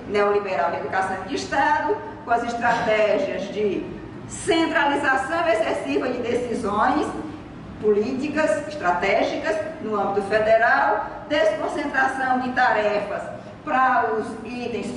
neoliberal de educação de Estado, com as estratégias de centralização excessiva de decisões políticas, estratégicas, no âmbito federal, desconcentração de tarefas para os itens,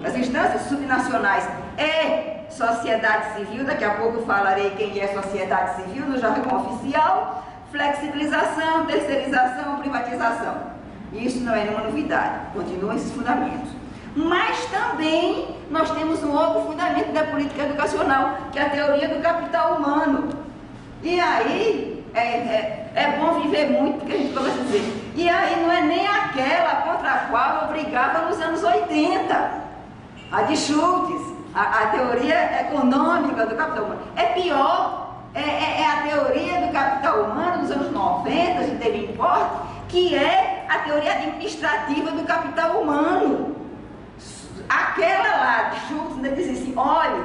as instâncias subnacionais e sociedade civil, daqui a pouco eu falarei quem é sociedade civil no jargão oficial, flexibilização, terceirização, privatização. Isso não é nenhuma novidade, continuam esses fundamentos. Mas também nós temos um outro fundamento da política educacional, que é a teoria do capital humano. E aí, é bom viver muito, porque a gente começa a dizer, e aí não é nem aquela contra a qual eu brigava nos anos 80, a de Schultz, a teoria econômica do capital humano. É pior, é a teoria do capital humano dos anos 90, de David Porte, que é a teoria administrativa do capital humano. Aquela lá de Schultz ainda diz assim, olha,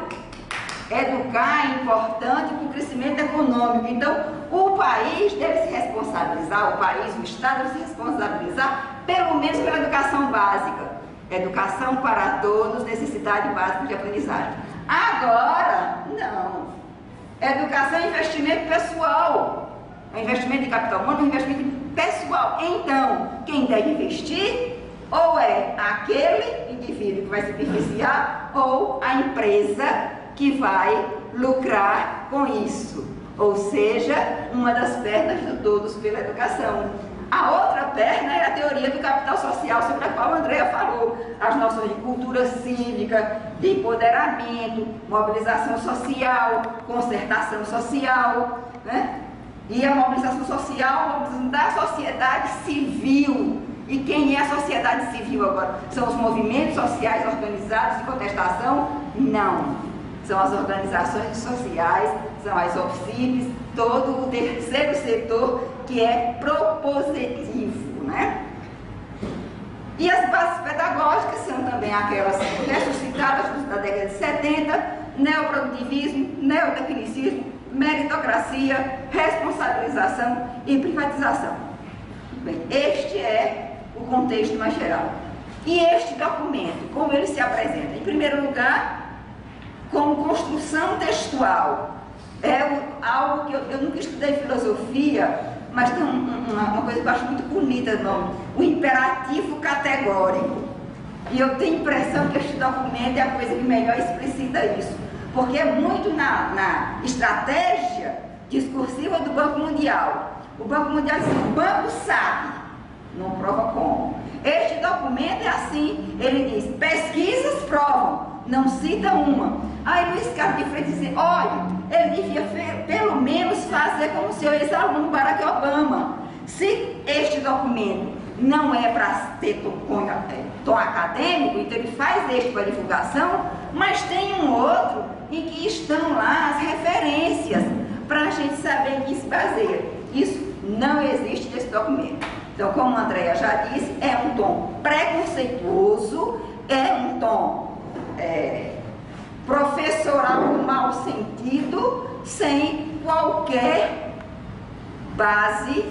educar é importante para o crescimento econômico. Então, o país deve se responsabilizar, o Estado deve se responsabilizar, pelo menos pela educação básica. Educação para todos, necessidade básica de aprendizagem. Agora, não. Educação é investimento pessoal. É investimento em capital humano, é investimento pessoal. Então, quem deve investir ou é aquele indivíduo que vai se beneficiar ou a empresa que vai lucrar com isso. Ou seja, uma das pernas do Todos pela Educação. A outra perna é a teoria do capital social, sobre a qual a Andrea falou. As noções de cultura cívica, de empoderamento, mobilização social, concertação social, né? E a mobilização social, a mobilização da sociedade civil. E quem é a sociedade civil agora? São os movimentos sociais organizados de contestação? Não. São as organizações sociais, são as OFCIPs, todo o terceiro setor que é propositivo, né? E as bases pedagógicas são também aquelas ressuscitadas da década de 70, neoprodutivismo, neotecnicismo, meritocracia, responsabilização e privatização. Bem, este é o contexto mais geral. E este documento, como ele se apresenta? Em primeiro lugar, como construção textual. Algo que eu nunca estudei filosofia, mas tem uma coisa que eu acho muito bonita no nome, o imperativo categórico. E eu tenho a impressão que este documento é a coisa que melhor explicita isso, porque é muito na estratégia discursiva do Banco Mundial. O Banco Mundial diz, o banco sabe, não prova como. Este documento é assim, ele diz, pesquisas provam, não cita uma. Aí Luiz Carlos de Freitas diz, olha, ele devia pelo menos fazer como o seu ex-aluno Barack Obama. Se este documento não é para ter tom acadêmico, então ele faz este para divulgação, mas tem um outro em que estão lá as referências, para a gente saber em que se baseia. Isso não existe nesse documento. Então, como a Andrea já disse, é um tom preconceituoso, é um tom professoral no mau sentido, sem qualquer base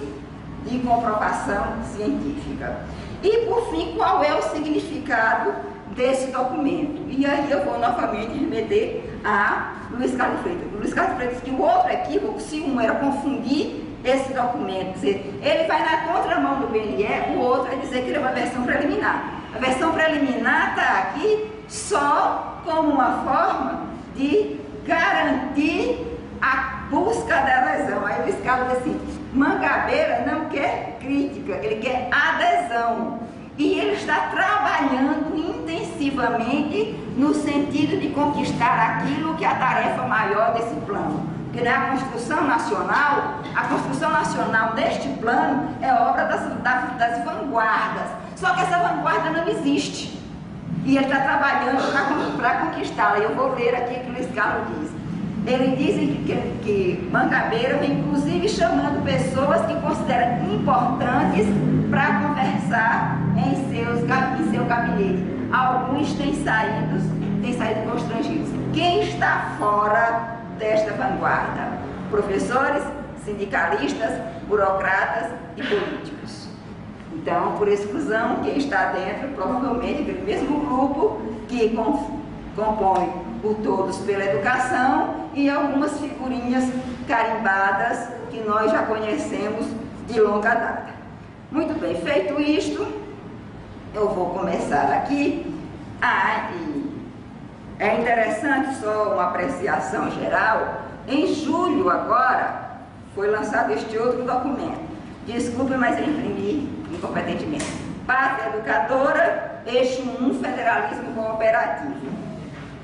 de comprovação científica. E, por fim, qual é o significado desse documento. E aí eu vou novamente remeter a Luiz Carlos Freitas. Luiz Carlos Freitas disse que o outro equívoco, se um era confundir esse documento, quer dizer, ele vai na contramão do BNE, o outro é dizer que ele é uma versão preliminar. A versão preliminar está aqui só como uma forma de garantir a busca da adesão. Aí o Luiz Carlos diz assim, Mangabeira não quer crítica, ele quer adesão. E ele está trabalhando intensivamente no sentido de conquistar aquilo que é a tarefa maior desse plano. Porque a construção nacional deste plano é obra das vanguardas. Só que essa vanguarda não existe. E ele está trabalhando para conquistá-la. Eu vou ler aqui o que o Luiz Carlos diz. Ele diz que Mangabeira vem inclusive chamando pessoas que considera importantes para conversar em seu gabinete. Alguns têm saído constrangidos. Quem está fora desta vanguarda? Professores, sindicalistas, burocratas e políticos. Então, por exclusão, quem está dentro, provavelmente aquele mesmo grupo que compõe o Todos pela Educação e algumas figurinhas carimbadas que nós já conhecemos de longa data. Muito bem, feito isto, eu vou começar aqui. É interessante, só uma apreciação geral, em julho agora foi lançado este outro documento. Desculpe, mas eu imprimi incompetentemente. Pátria Educadora, Eixo 1, Federalismo Cooperativo.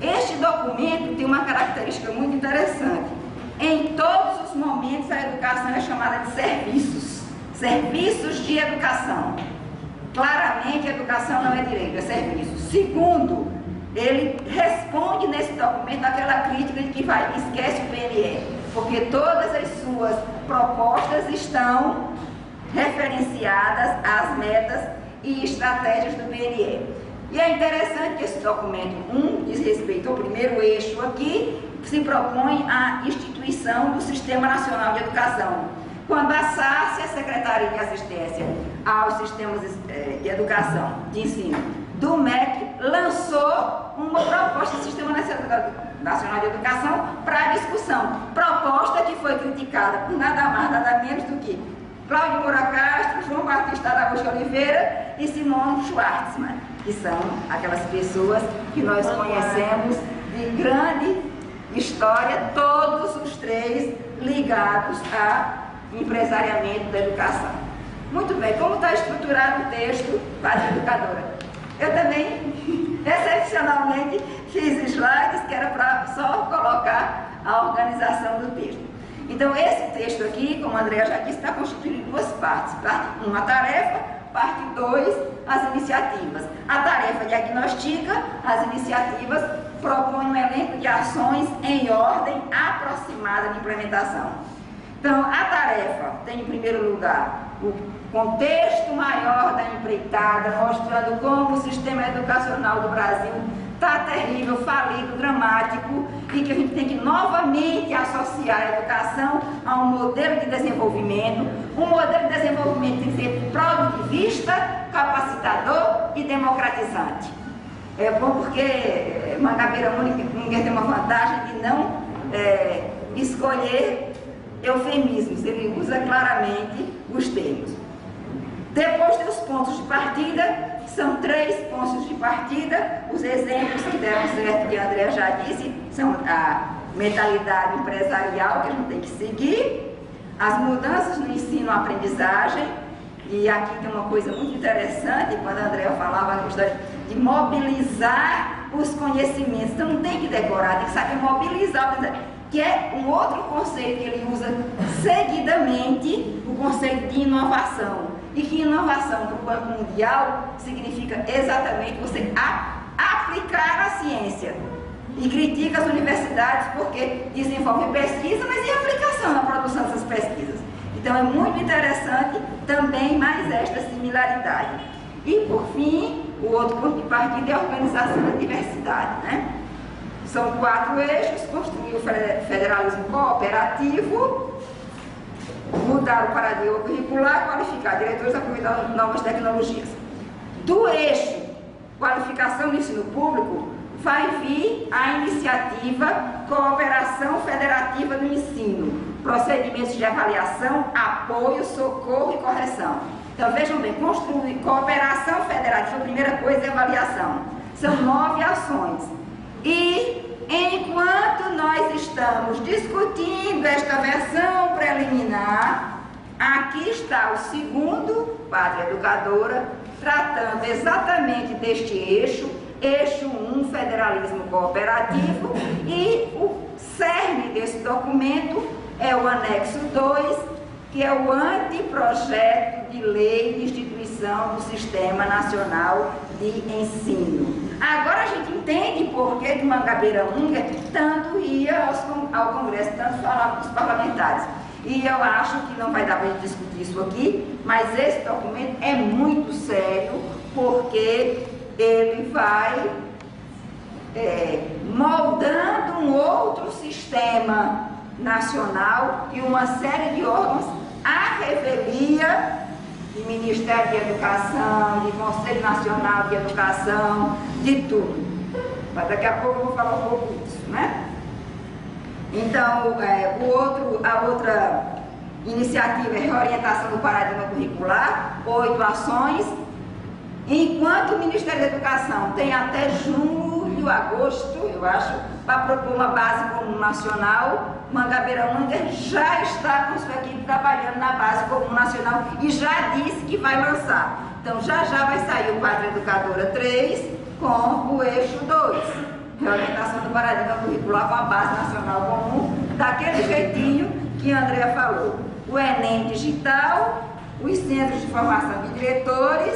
Este documento tem uma característica muito interessante. Em todos os momentos a educação é chamada de serviços. Serviços de educação. Claramente a educação não é direito, é serviço. Segundo, ele responde nesse documento àquela crítica de que esquece o PNE, porque todas as suas propostas estão referenciadas às metas e estratégias do PNE. E é interessante que esse documento diz respeito ao primeiro eixo aqui, que se propõe a instituição do Sistema Nacional de Educação. Quando a SACE, a Secretaria de Assistência aos Sistemas de Educação, de Ensino, do MEC, lançou uma proposta do Sistema Nacional de Educação para discussão. Proposta que foi criticada por nada mais, nada menos do que Cláudio Moura Castro, João Batista Araújo Oliveira e Simone Schwartzman, que são aquelas pessoas que nós conhecemos de grande história, todos os três ligados a empresariamento da educação. Muito bem, como está estruturado o texto Pátria Educadora? Eu também, excepcionalmente, fiz slides que era para só colocar a organização do texto. Então, esse texto aqui, como a Andrea já disse, está constituído em duas partes. Parte 1, a tarefa, parte 2, as iniciativas. A tarefa diagnostica as iniciativas, propõe um elenco de ações em ordem aproximada de implementação. Então, a tarefa tem, em primeiro lugar, o contexto maior da empreitada, mostrando como o sistema educacional do Brasil está terrível, falido, dramático, e que a gente tem que novamente associar a educação a um modelo de desenvolvimento. Um modelo de desenvolvimento tem que ser produtivista, capacitador e democratizante. É bom porque Mangabeira Uninger tem uma vantagem de não escolher eufemismos, ele usa claramente os termos. Depois tem os pontos de partida, são 3 pontos de partida. Os exemplos que deram certo, que a Andrea já disse, são a mentalidade empresarial que a gente tem que seguir, as mudanças no ensino-aprendizagem, e aqui tem uma coisa muito interessante, quando a Andrea falava a questão de mobilizar os conhecimentos. Então não tem que decorar, tem que saber mobilizar, que é um outro conceito que ele usa seguidamente, o conceito de inovação. E que inovação para o Banco Mundial significa exatamente você aplicar a ciência. E critica as universidades porque desenvolvem pesquisa, mas e a aplicação na produção dessas pesquisas? Então é muito interessante também mais esta similaridade. E por fim, o outro ponto de partida é a organização da diversidade, né? São 4 eixos: construir o federalismo cooperativo, mudar o paradigma curricular, qualificar diretores, aproveitar novas tecnologias. Do eixo qualificação no ensino público, vai vir a iniciativa Cooperação Federativa no Ensino, procedimentos de avaliação, apoio, socorro e correção. Então vejam bem, construir cooperação federativa, a primeira coisa é avaliação. São 9 ações. E enquanto nós estamos discutindo esta versão preliminar, aqui está o segundo, Pátria Educadora, tratando exatamente deste eixo 1, federalismo cooperativo, e o cerne desse documento é o anexo 2, que é o anteprojeto de lei de instituição do Sistema Nacional de Ensino. Agora a gente entende por que de Mangabeira Unger tanto ia ao Congresso, tanto falava para os parlamentares. E eu acho que não vai dar para a gente discutir isso aqui, mas esse documento é muito sério, porque ele vai moldando um outro sistema nacional e uma série de órgãos à revelia de Ministério de Educação, de Conselho Nacional de Educação, de tudo. Mas daqui a pouco eu vou falar um pouco disso, né? Então, a outra iniciativa é reorientação do paradigma curricular, 8 ações, enquanto o Ministério da Educação tem até julho, agosto, eu acho, para propor uma base comum nacional. Mangabeira Unger já está com sua equipe trabalhando na base comum nacional e já disse que vai lançar. Então já vai sair o Pátria Educadora 3 com o eixo 2, reorientação do paradigma curricular com a base nacional comum, daquele jeitinho que a Andrea falou. O Enem digital, os centros de formação de diretores,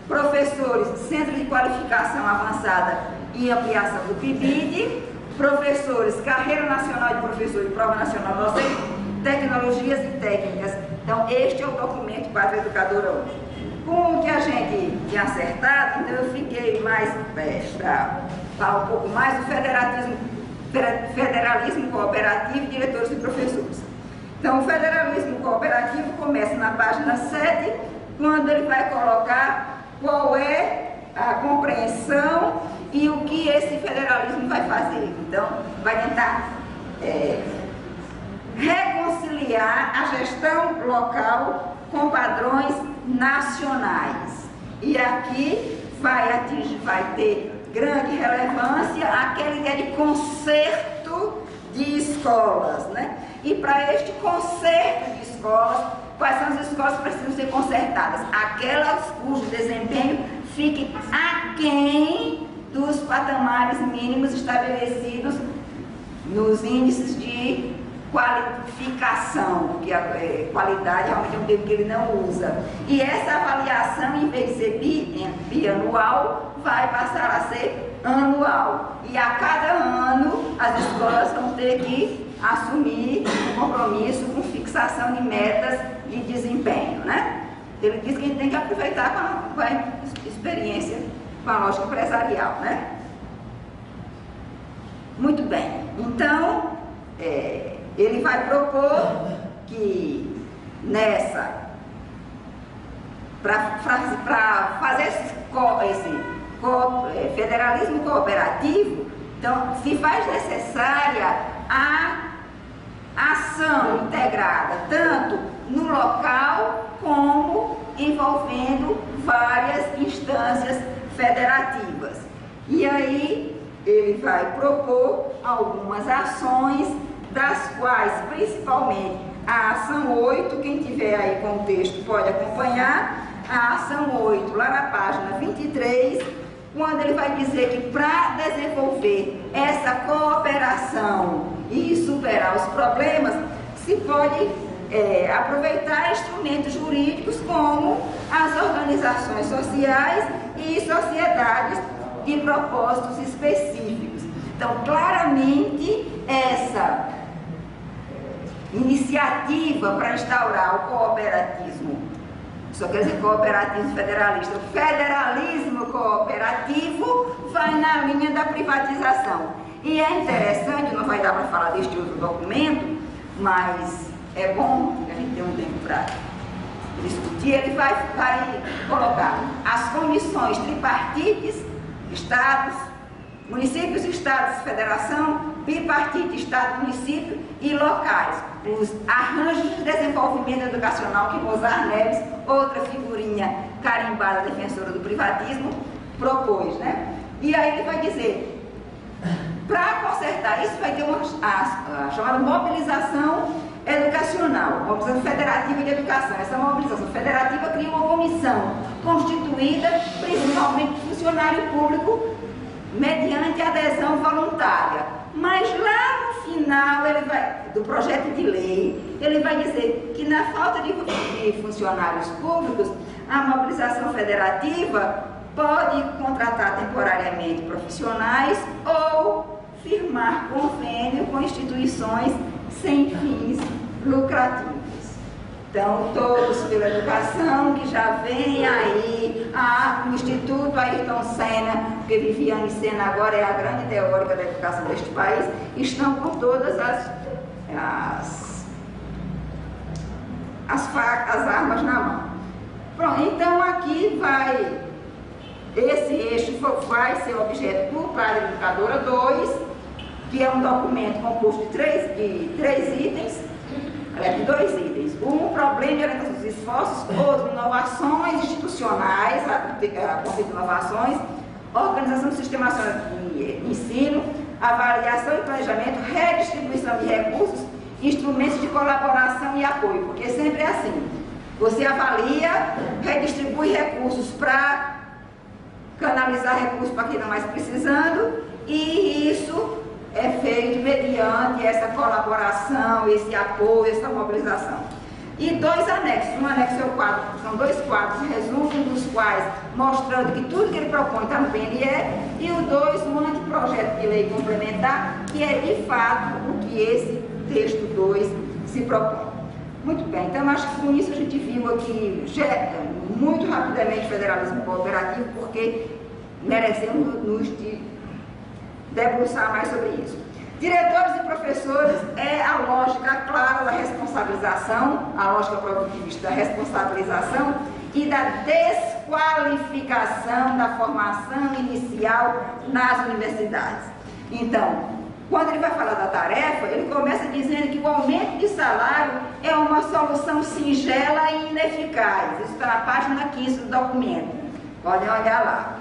professores, centro de qualificação avançada e ampliação do PIBID, professores, carreira nacional de professor e prova nacional docente, tecnologias e técnicas. Então, este é o documento Pátria Educadora hoje. Com o que a gente tinha acertado, então eu fiquei mais para falar um pouco mais do federalismo cooperativo, diretores e professores. Então, o federalismo cooperativo começa na página 7, quando ele vai colocar qual é a compreensão e o que esse federalismo vai fazer. Então, vai tentar reconciliar a gestão local com padrões nacionais. E aqui vai ter grande relevância aquela ideia de concerto de escolas, né? E para este concerto de escolas, quais são as escolas que precisam ser consertadas? Aquelas cujo desempenho fique aquém dos patamares mínimos estabelecidos nos índices de qualificação, porque a qualidade realmente é um termo que ele não usa. E essa avaliação, em vez de ser bianual, vai passar a ser anual. E a cada ano, as escolas vão ter que assumir um compromisso com fixação de metas de desempenho, né? Ele diz que a gente tem que aproveitar com a experiência, com a lógica empresarial, né? Muito bem. Então, ele vai propor que para fazer esse federalismo cooperativo, então se faz necessária a ação integrada, tanto no local como envolvendo várias instâncias federativas. E aí ele vai propor algumas ações, das quais principalmente a ação 8, quem tiver aí com o texto pode acompanhar, a ação 8, lá na página 23, quando ele vai dizer que para desenvolver essa cooperação e superar os problemas, se pode aproveitar instrumentos jurídicos como as organizações sociais e sociedades de propósitos específicos. Então, claramente, essa iniciativa para instaurar o cooperativismo, só quer dizer cooperativismo federalista, o federalismo cooperativo vai na linha da privatização. E é interessante, não vai dar para falar deste outro documento, mas é bom que a gente tenha um tempo para discutir. Ele vai colocar as comissões tripartites estados, municípios, estados, federação, bipartite, estado, município e locais. Os arranjos de desenvolvimento educacional que Mozart Neves, outra figurinha carimbada defensora do privatismo, propôs, né? E aí ele vai dizer, para consertar isso vai ter a chamada mobilização educacional, mobilização federativa de educação. Essa mobilização federativa cria uma comissão constituída principalmente de funcionário público mediante adesão voluntária. Mas lá no final do projeto de lei, ele vai dizer que na falta de funcionários públicos, a mobilização federativa pode contratar temporariamente profissionais ou firmar convênio com instituições sem fins lucrativos. Então, todos pela educação, que já vem aí, o Instituto Ayrton Senna, porque Viviane Senna agora é a grande teórica da educação deste país, estão com todas as armas na mão. Pronto, então aqui esse eixo vai ser objeto do Plano Educadora 2, que é um documento composto de três itens, de 2 itens. Um, problema de orientação dos esforços, outro, inovações institucionais, a conceito de inovações, organização do sistema de ensino, avaliação e planejamento, redistribuição de recursos, instrumentos de colaboração e apoio, porque sempre é assim. Você avalia, redistribui recursos para canalizar recursos para quem está mais precisando, e isso é feito mediante essa colaboração, esse apoio, essa mobilização. E 2 anexos. Um anexo é o quadro, são 2 quadros, resumo dos quais mostrando que tudo que ele propõe está no PNE, e o 2, um anteprojeto de lei complementar, que é de fato o que esse texto 2 se propõe. Muito bem, então acho que com isso a gente viu aqui muito rapidamente o federalismo cooperativo, porque merecemos nos debruçar mais sobre isso. Diretores e professores é a lógica clara da responsabilização, a lógica produtivista da responsabilização e da desqualificação da formação inicial nas universidades. Então, quando ele vai falar da tarefa, ele começa dizendo que o aumento de salário é uma solução singela e ineficaz. Isso está na página 15 do documento. Podem olhar lá.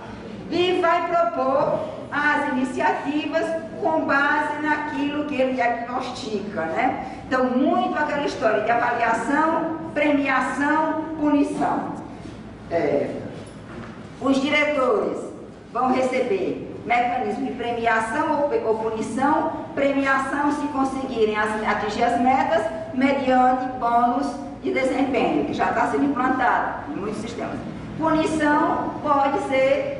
E vai propor as iniciativas com base naquilo que ele diagnostica, né? Então, muito aquela história de avaliação, premiação, punição. Os diretores vão receber mecanismo de premiação ou punição, premiação se conseguirem atingir as metas mediante bônus de desempenho, que já está sendo implantado em muitos sistemas. Punição pode ser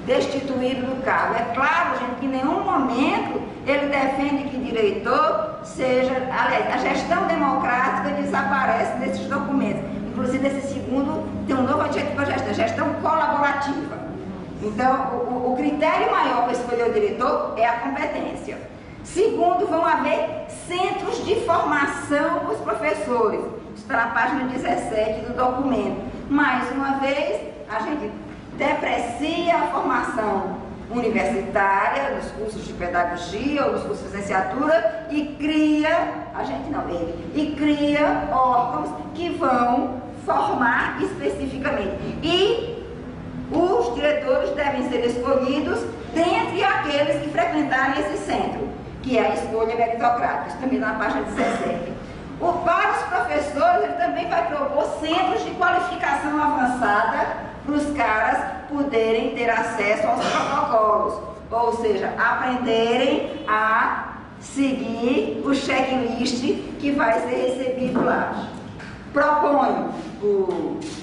destituído do cargo. É claro, gente, que em nenhum momento ele defende que diretor seja... Aliás, a gestão democrática desaparece desses documentos. Inclusive, esse segundo tem um novo adjetivo para a gestão colaborativa. Então, o critério maior para escolher o diretor é a competência. Segundo, vão haver centros de formação para os professores. Isso está na página 17 do documento. Mais uma vez, a gente deprecia a formação universitária, nos cursos de pedagogia ou nos cursos de licenciatura e cria, e cria órgãos que vão formar especificamente. E os diretores devem ser escolhidos dentre aqueles que frequentarem esse centro, que é a escolha meritocrática. Isso também na página 17. Para os professores, ele também vai propor centros de qualificação avançada para os caras poderem ter acesso aos protocolos, ou seja, aprenderem a seguir o checklist que vai ser recebido lá. Propõe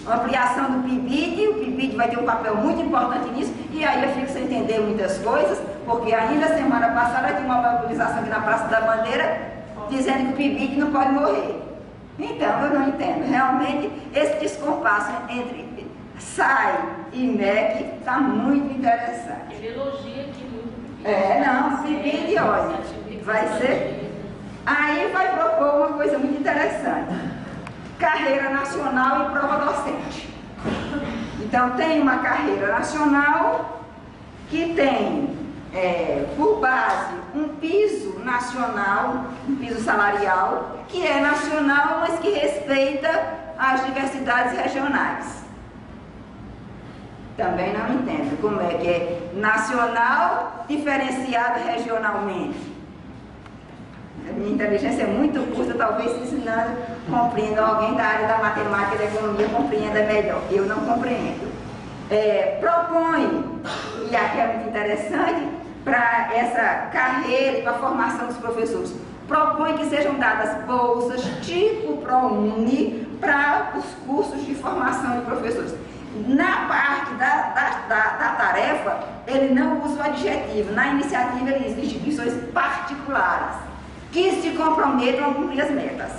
a ampliação do PIBID, o PIBID vai ter um papel muito importante nisso, e aí eu fico sem entender muitas coisas, porque ainda semana passada tinha uma mobilização aqui na Praça da Bandeira, dizendo que o PIBID não pode morrer. Então, eu não entendo. Realmente, esse descompasso entre SAI e MEC está muito interessante. Ele elogia aqui muito. Não, PIBID, olha, vai ser... Aí vai propor uma coisa muito interessante. Carreira nacional e prova docente. Então, tem uma carreira nacional que tem por base um piso nacional, um piso salarial, que é nacional, mas que respeita as diversidades regionais. Também não entendo como é que é nacional diferenciado regionalmente. A minha inteligência é muito curta, talvez ensinando, compreendam, alguém da área da matemática e da economia compreenda melhor. Eu não compreendo. Propõe, e aqui é muito interessante, para essa carreira e para a formação dos professores, propõe que sejam dadas bolsas tipo ProUni para os cursos de formação de professores. Na parte da tarefa, ele não usa o adjetivo. Na iniciativa, ele diz instituições particulares que se comprometam a cumprir as metas.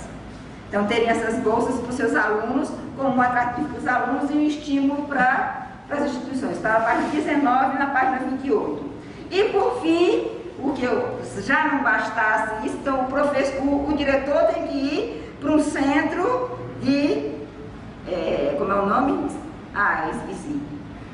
Então, teriam essas bolsas para os seus alunos, como um atrativo para os alunos e um estímulo para as instituições. Está na página 19 e na página 28. E, por fim, o que já não bastasse isso, então o diretor tem que ir para um centro de... como é o nome? Esqueci.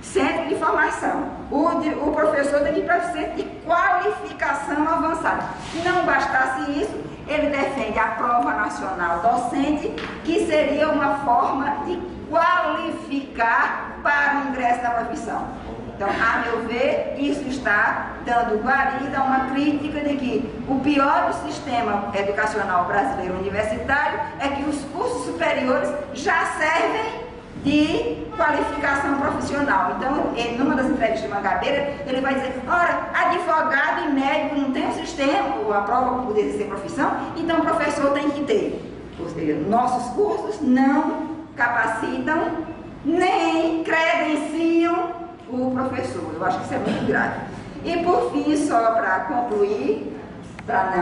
Centro de formação. O professor tem que ir para o centro de qualificação avançada. Se não bastasse isso, ele defende a prova nacional docente, que seria uma forma de qualificar para o ingresso na profissão. Então, a meu ver, isso está dando guarida a uma crítica de que o pior do sistema educacional brasileiro universitário é que os cursos superiores já servem de qualificação profissional. Então, numa das entrevistas de Mangabeira, ele vai dizer, ora, advogado e médico não tem um sistema, a prova para poder exercer profissão, então o professor tem que ter. Ou seja, nossos cursos não capacitam nem credenciam o professor. Eu acho que isso é muito grave. E por fim, só para concluir, para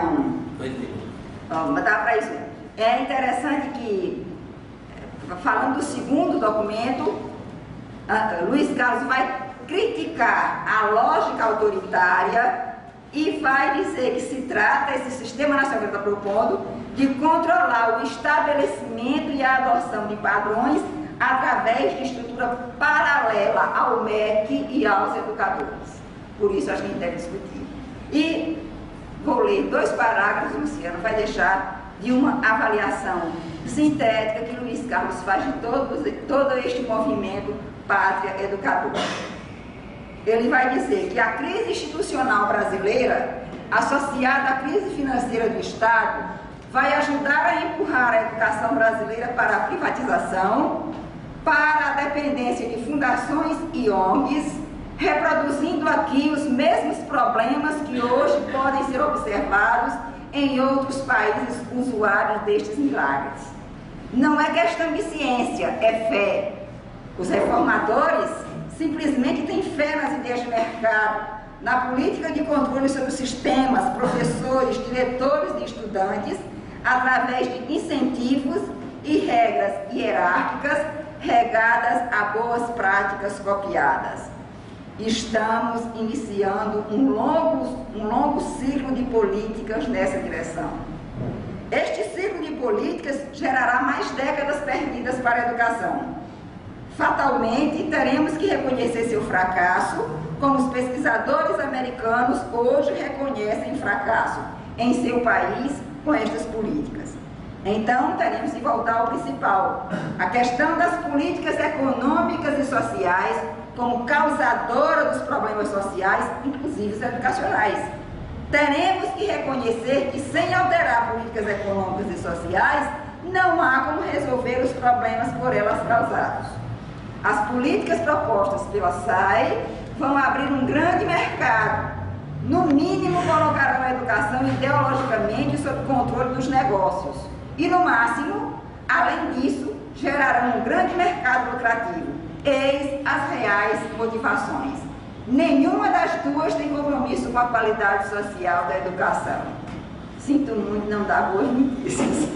não... dá para isso. É interessante que, falando do segundo documento, Luiz Carlos vai criticar a lógica autoritária e vai dizer que se trata, esse sistema nacional que está propondo, de controlar o estabelecimento e a adoção de padrões através de estrutura paralela ao MEC e aos educadores. Por isso, acho que a gente deve discutir. E vou ler 2 parágrafos, Luciano vai deixar de uma avaliação sintética que Luiz Carlos faz de todo este movimento Pátria Educadora. Ele vai dizer que a crise institucional brasileira, associada à crise financeira do Estado, vai ajudar a empurrar a educação brasileira para a privatização, para a dependência de fundações e ONGs, reproduzindo aqui os mesmos problemas que hoje podem ser observados em outros países usuários destes milagres. Não é questão de ciência, é fé. Os reformadores simplesmente têm fé nas ideias de mercado, na política de controle sobre os sistemas, professores, diretores de estudantes, através de incentivos e regras hierárquicas regadas a boas práticas copiadas. Estamos iniciando um longo ciclo de políticas nessa direção. Este ciclo de políticas gerará mais décadas perdidas para a educação. Fatalmente, teremos que reconhecer seu fracasso, como os pesquisadores americanos hoje reconhecem fracasso em seu país com estas políticas. Então, teremos que voltar ao principal, a questão das políticas econômicas e sociais como causadora dos problemas sociais, inclusive os educacionais. Teremos que reconhecer que, sem alterar políticas econômicas e sociais, não há como resolver os problemas por elas causados. As políticas propostas pela SAE vão abrir um grande mercado. No mínimo, colocarão a educação ideologicamente sob controle dos negócios. E, no máximo, além disso, gerarão um grande mercado lucrativo. Eis as reais motivações. Nenhuma das duas tem compromisso com a qualidade social da educação. Sinto muito não dar boas notícias.